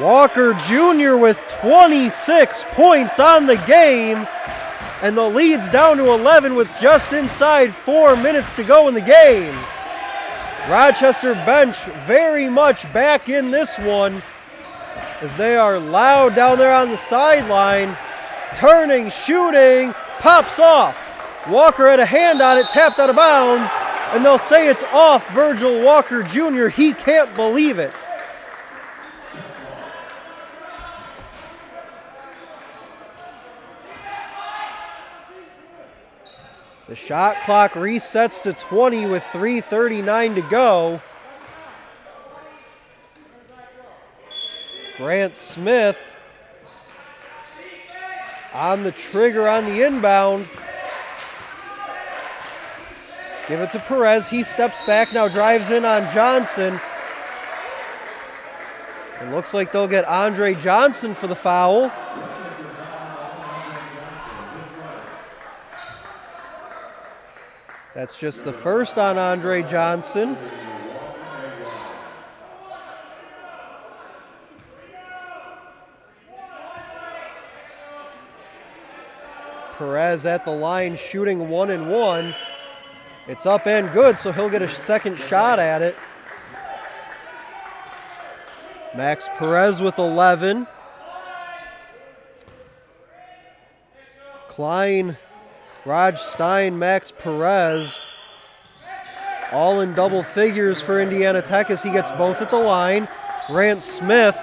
Walker Jr. with 26 points on the game, and the lead's down to 11 with just inside 4 minutes to go in the game. Rochester bench very much back in this one as they are loud down there on the sideline. Turning, shooting, pops off. Walker had a hand on it, tapped out of bounds, and they'll say it's off Virgil Walker Jr. He can't believe it. The shot clock resets to 20 with 3:39 to go. Grant Smith on the trigger on the inbound. Give it to Perez. He steps back, now drives in on Johnson. It looks like they'll get Andre Johnson for the foul. That's just the first on Andre Johnson. Perez at the line shooting 1 and 1. It's up and good, so he'll get a second shot at it. Max Perez with 11. Klein, Raj Stein, Max Perez. All in double figures for Indiana Tech as he gets both at the line. Grant Smith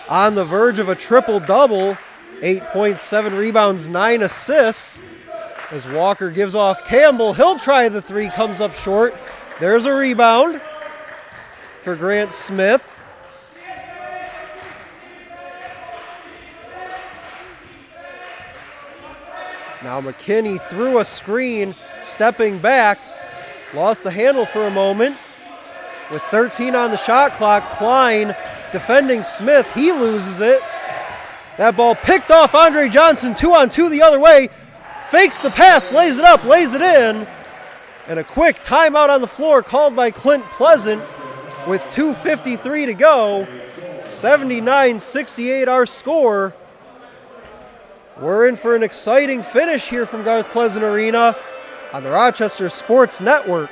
on the verge of a triple-double. 8 points, 7 rebounds, 9 assists. As Walker gives off Campbell, he'll try the 3, comes up short. There's a rebound for Grant Smith. Now McKinney threw a screen, stepping back, lost the handle for a moment. With 13 on the shot clock, Klein defending Smith, he loses it. That ball picked off Andre Johnson, 2-on-2 the other way. Fakes the pass, lays it up, lays it in. And a quick timeout on the floor called by Clint Pleasant with 2:53 to go. 79-68 our score. We're in for an exciting finish here from Garth Pleasant Arena on the Rochester Sports Network.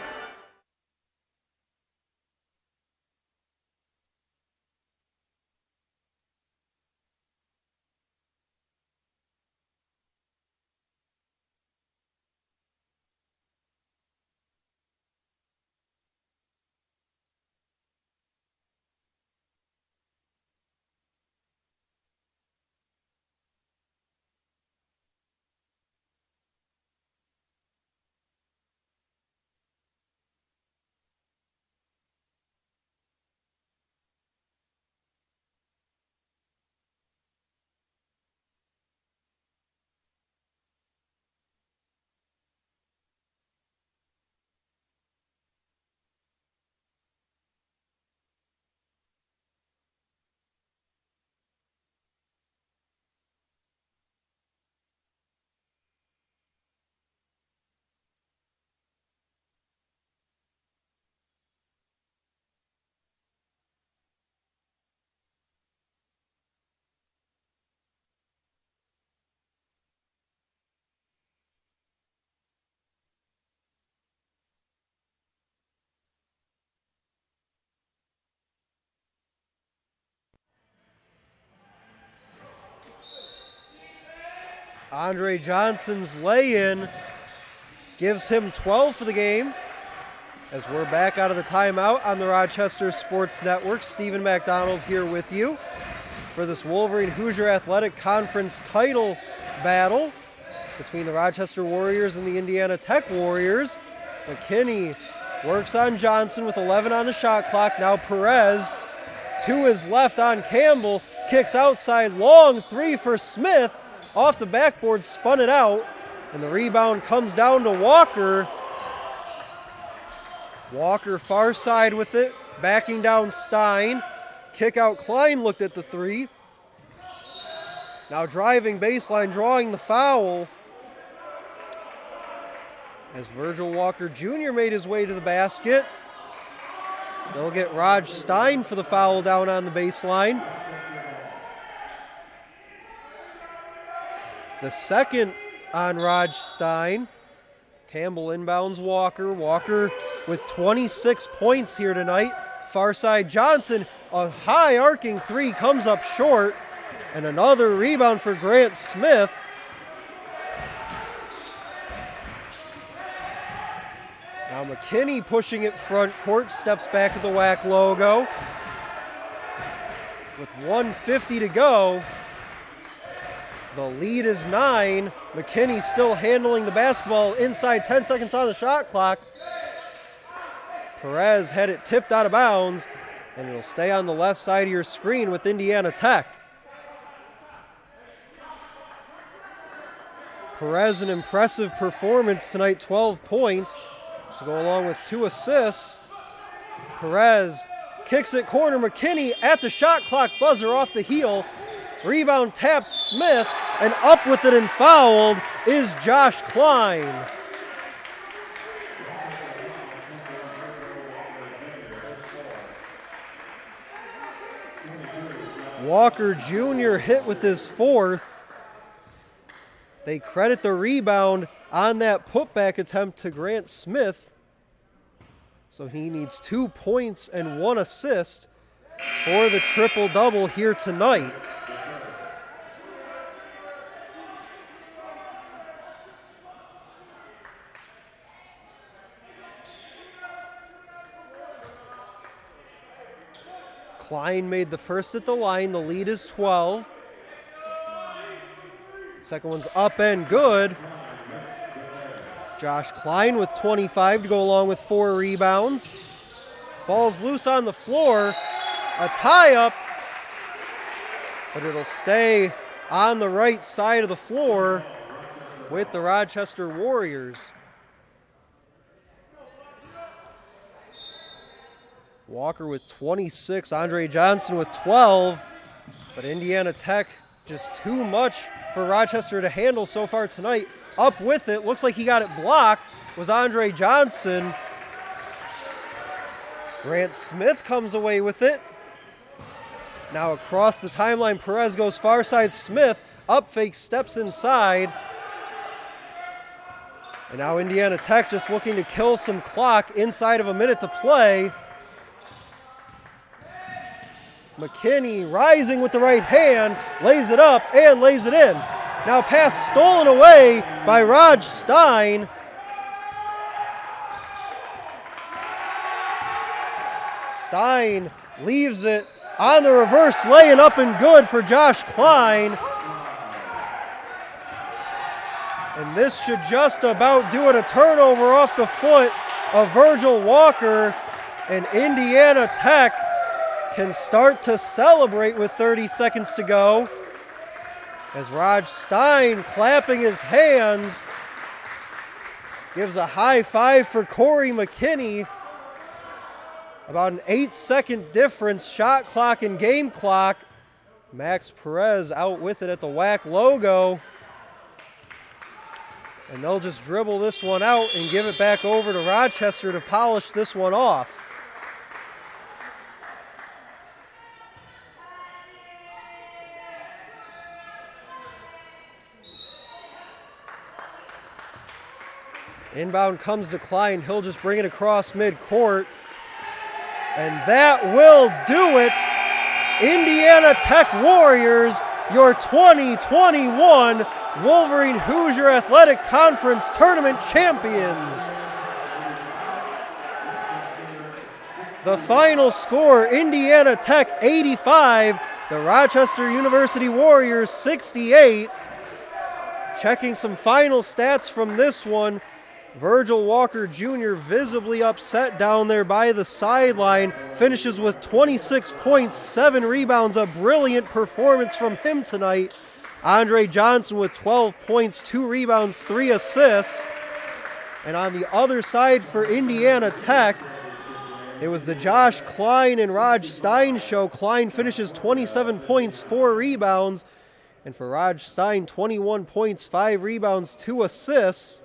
Andre Johnson's lay-in gives him 12 for the game. As we're back out of the timeout on the Rochester Sports Network, Stephen McDonald here with you for this Wolverine Hoosier Athletic Conference title battle between the Rochester Warriors and the Indiana Tech Warriors. McKinney works on Johnson with 11 on the shot clock. Now Perez to his left on Campbell, kicks outside, long three for Smith. Off the backboard, spun it out, and the rebound comes down to Walker. Walker far side with it, backing down Stein. Kick out, Klein looked at the three. Now driving baseline, drawing the foul. As Virgil Walker Jr. made his way to the basket. They'll get Raj Stein for the foul down on the baseline. The second on Raj Stein. Campbell inbounds Walker. Walker with 26 points here tonight. Far side Johnson, a high arcing three comes up short. And another rebound for Grant Smith. Now McKinney pushing it front court, steps back at the WHAC logo. With 1:50 to go. The lead is 9. McKinney still handling the basketball inside, 10 seconds on the shot clock. Perez had it tipped out of bounds, and it'll stay on the left side of your screen with Indiana Tech. Perez, an impressive performance tonight, 12 points to go along with 2 assists. Perez kicks it corner, McKinney at the shot clock buzzer off the heel. Rebound tapped Smith, and up with it and fouled is Josh Klein. Walker Jr. hit with his 4th. They credit the rebound on that putback attempt to Grant Smith. So he needs 2 points and 1 assist for the triple-double here tonight. Klein made the first at the line. The lead is 12. Second one's up and good. Josh Klein with 25 to go along with 4 rebounds. Ball's loose on the floor. A tie-up, but it'll stay on the right side of the floor with the Rochester Warriors. Walker with 26, Andre Johnson with 12, but Indiana Tech just too much for Rochester to handle so far tonight. Up with it, looks like he got it blocked, was Andre Johnson. Grant Smith comes away with it. Now across the timeline, Perez goes far side. Smith up fake, steps inside. And now Indiana Tech just looking to kill some clock inside of a minute to play. McKinney rising with the right hand, lays it up and lays it in. Now pass stolen away by Raj Stein. Stein leaves it on the reverse, laying up and good for Josh Klein. And this should just about do it. A turnover off the foot of Virgil Walker. And Indiana Tech can start to celebrate with 30 seconds to go. As Raj Stein, clapping his hands, gives a high five for Corey McKinney. About an 8-second difference, shot clock and game clock. Max Perez out with it at the WHAC logo. And they'll just dribble this one out and give it back over to Rochester to polish this one off. Inbound comes to Klein. He'll just bring it across midcourt. And that will do it. Indiana Tech Warriors, your 2021 Wolverine Hoosier Athletic Conference Tournament champions. The final score, Indiana Tech 85, the Rochester University Warriors 68. Checking some final stats from this one. Virgil Walker Jr. visibly upset down there by the sideline. Finishes with 26 points, 7 rebounds, a brilliant performance from him tonight. Andre Johnson with 12 points, 2 rebounds, 3 assists. And on the other side for Indiana Tech, it was the Josh Klein and Raj Stein show. Klein finishes 27 points, 4 rebounds. And for Raj Stein, 21 points, 5 rebounds, 2 assists.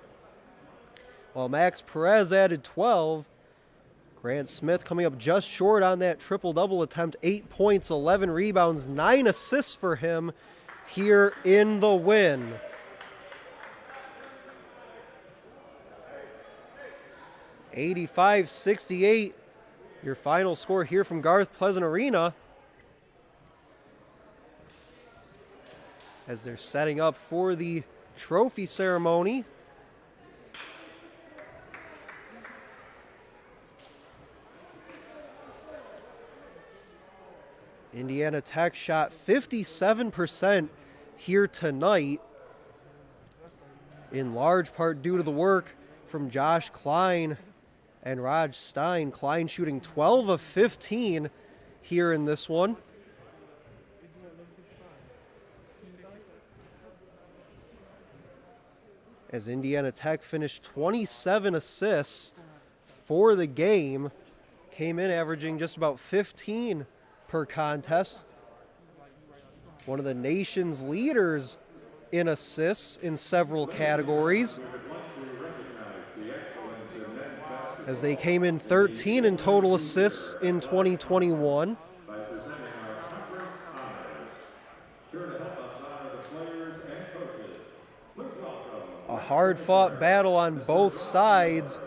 While Max Perez added 12. Grant Smith coming up just short on that triple-double attempt. 8 points, 11 rebounds, 9 assists for him here in the win. $85-68, your final score here from Garth Pleasant Arena. As they're setting up for the trophy ceremony. Indiana Tech shot 57% here tonight, in large part due to the work from Josh Klein and Raj Stein. Klein shooting 12 of 15 here in this one. As Indiana Tech finished 27 assists for the game, came in averaging just about 15 per contest. One of the nation's leaders in assists in several categories, as they came in 13 in total assists in 2021. A hard-fought battle on both sides,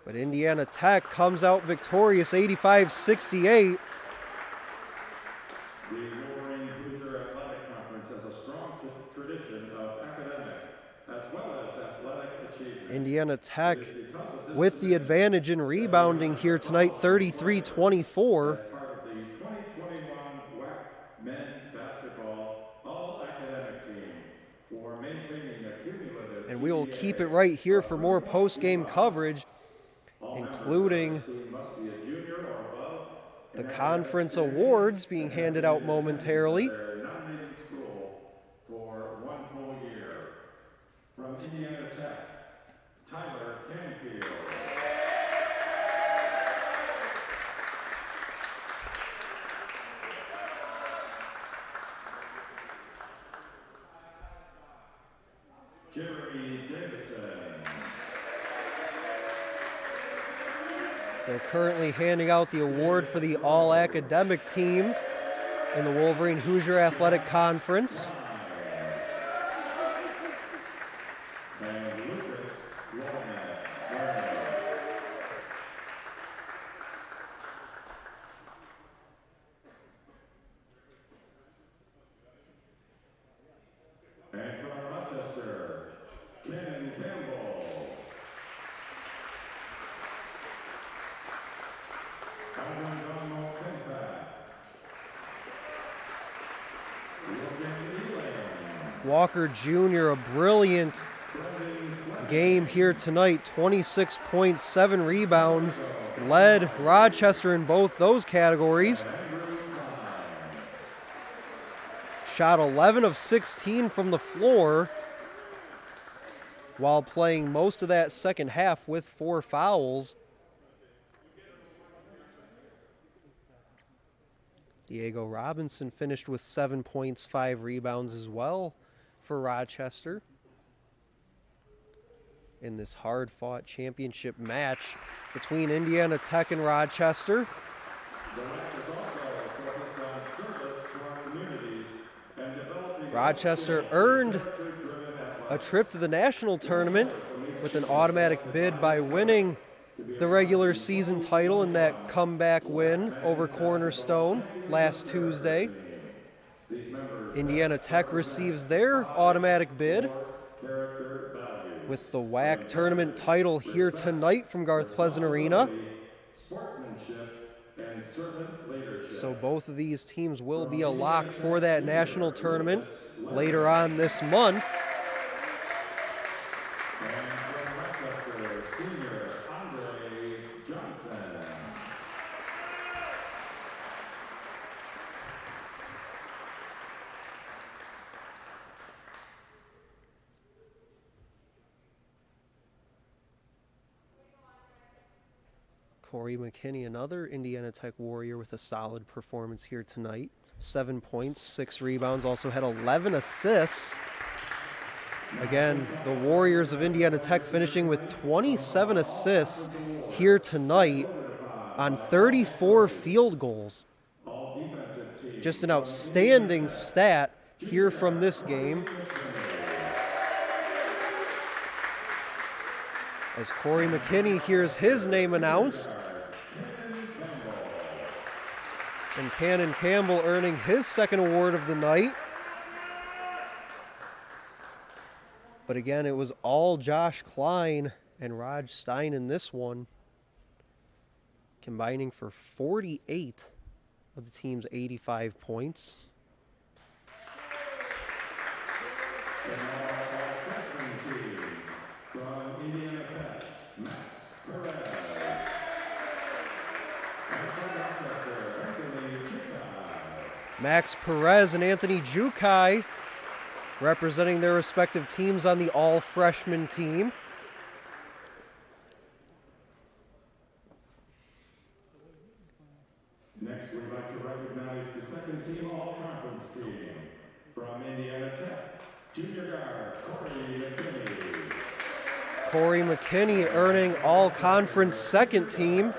but Indiana Tech comes out victorious, 85-68. The Wolverine Hoosier Athletic Conference has a strong tradition of academic as well as athletic achievement. Indiana Tech with the advantage in rebounding here tonight, 33-24. As part of the 2021 WHAC men's basketball all-academic team for maintaining a cumulative. And we will keep it right here for more post-game coverage, including the conference awards being handed out momentarily. For 1 full year. From Indiana Tech, Tyler Canfield. Jeremy Davison. They're currently handing out the award for the all-academic team in the Wolverine Hoosier Athletic Conference. And from Rochester, Campbell. Walker Jr., a brilliant game here tonight, 26 points, 7 rebounds, led Rochester in both those categories. Shot 11 of 16 from the floor while playing most of that second half with 4 fouls. Diego Robinson finished with 7 points, 5 rebounds as well for Rochester in this hard-fought championship match between Indiana Tech and Rochester. Rochester earned a trip to the national tournament with an automatic bid by winning the regular season title in that comeback win over Cornerstone last Tuesday. Indiana Tech receives their automatic bid with the WHAC tournament title here tonight from Garth Pleasant Arena. So both of these teams will be a lock for that national tournament later on this month. Corey McKinney, another Indiana Tech Warrior with a solid performance here tonight. 7 points, 6 rebounds, also had 11 assists. Again, the Warriors of Indiana Tech finishing with 27 assists here tonight on 34 field goals. Just an outstanding stat here from this game. As Corey McKinney hears his name announced. And Cannon Campbell earning his second award of the night. But again, it was all Josh Klein and Raj Stein in this one, combining for 48 of the team's 85 points. From Indiana Tech, Max Perez. And from Rochester, Anthony Jukai. Max Perez and Anthony Jukai representing their respective teams on the all-freshman team. Next, we'd like to recognize the second team all-conference team. From Indiana Tech, junior guard Corey McKinney. Corey McKinney earning all-conference second team.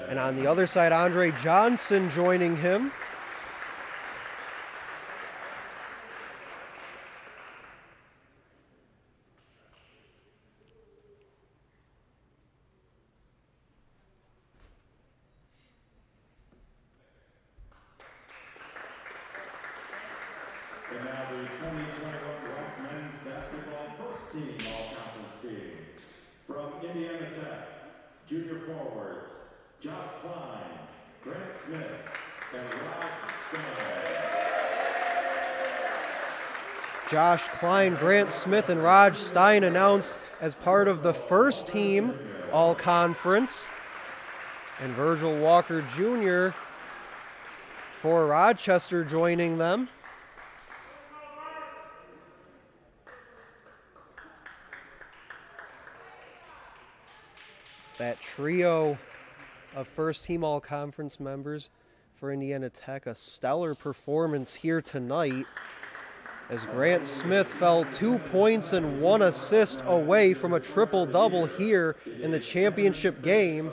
And on the other side, Andre Johnson joining him. And now the 2021 WHAC men's basketball first team all-conference team. From Indiana Tech, junior forwards, Josh Klein, Grant Smith, and Raj Stein. Josh Klein, Grant Smith, and Raj Stein announced as part of the first team all-conference. And Virgil Walker Jr. for Rochester joining them. That trio of first-team all-conference members for Indiana Tech, a stellar performance here tonight. as Grant Smith fell 2 points and 1 assist away from a triple-double here in the championship game.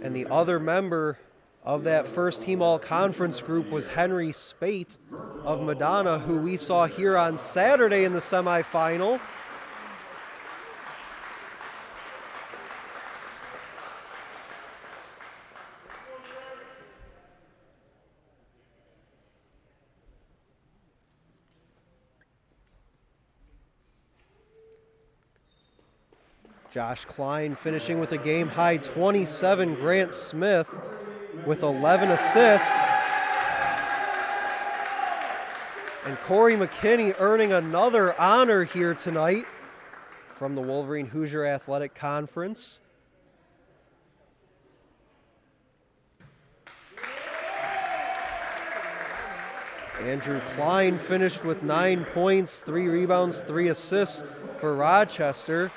And the other member of that first-team all-conference group was Henry Spate of Madonna, who we saw here on Saturday in the semifinal. Josh Klein finishing with a game-high 27. Grant Smith with 11 assists. And Corey McKinney earning another honor here tonight from the Wolverine Hoosier Athletic Conference. Andrew Klein finished with 9 points, 3 rebounds, 3 assists for Rochester.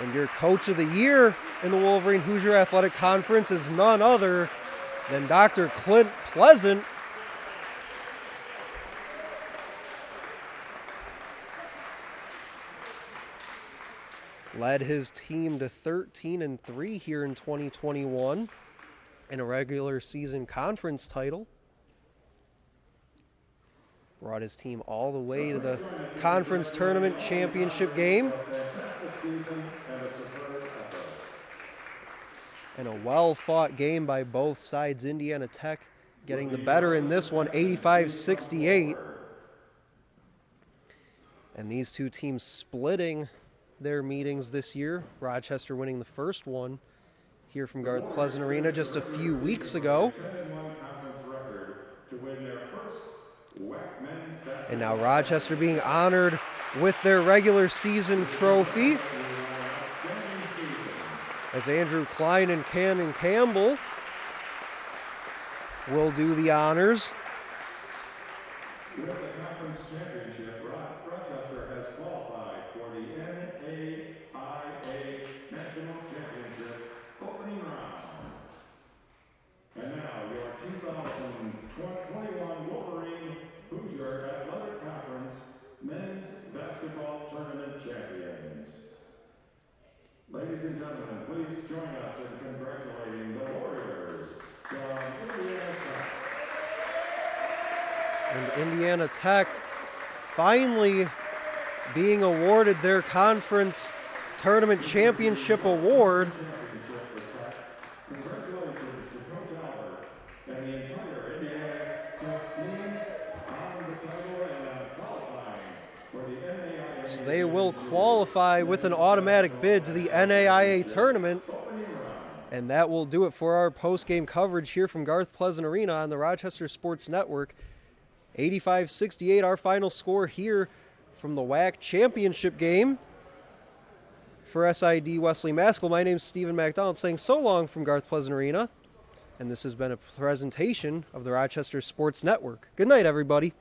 And your coach of the year in the Wolverine Hoosier Athletic Conference is none other than Dr. Clint Pleasant. Led his team to 13-3 here in 2021 in a regular season conference title. Brought his team all the way to the conference tournament championship game. And a well-fought game by both sides. Indiana Tech getting the better in this one, 85-68. And these two teams splitting their meetings this year. Rochester winning the first one here from Garth Pleasant Arena just a few weeks ago. And now Rochester being honored with their regular season trophy, as Andrew Klein and Cannon Campbell will do the honors. With the conference championship, Rochester has qualified for the NAIA National Championship opening round. And now your 2021 Wolverine Hoosier Athletic Conference Men's Basketball Tournament champions. Ladies and gentlemen, please join us in congratulating the Warriors from Indiana Tech. And Indiana Tech finally being awarded their conference tournament championship award. Congratulations to Coach Albert and the entire Indiana Tech team on the title and on qualifying for the NAIA. So they will qualify with an automatic bid to the NAIA tournament. And that will do it for our post-game coverage here from Garth Pleasant Arena on the Rochester Sports Network. 85-68, our final score here from the WHAC championship game. For SID Wesley Maskell, my name is Stephen MacDonald saying so long from Garth Pleasant Arena. And this has been a presentation of the Rochester Sports Network. Good night, everybody.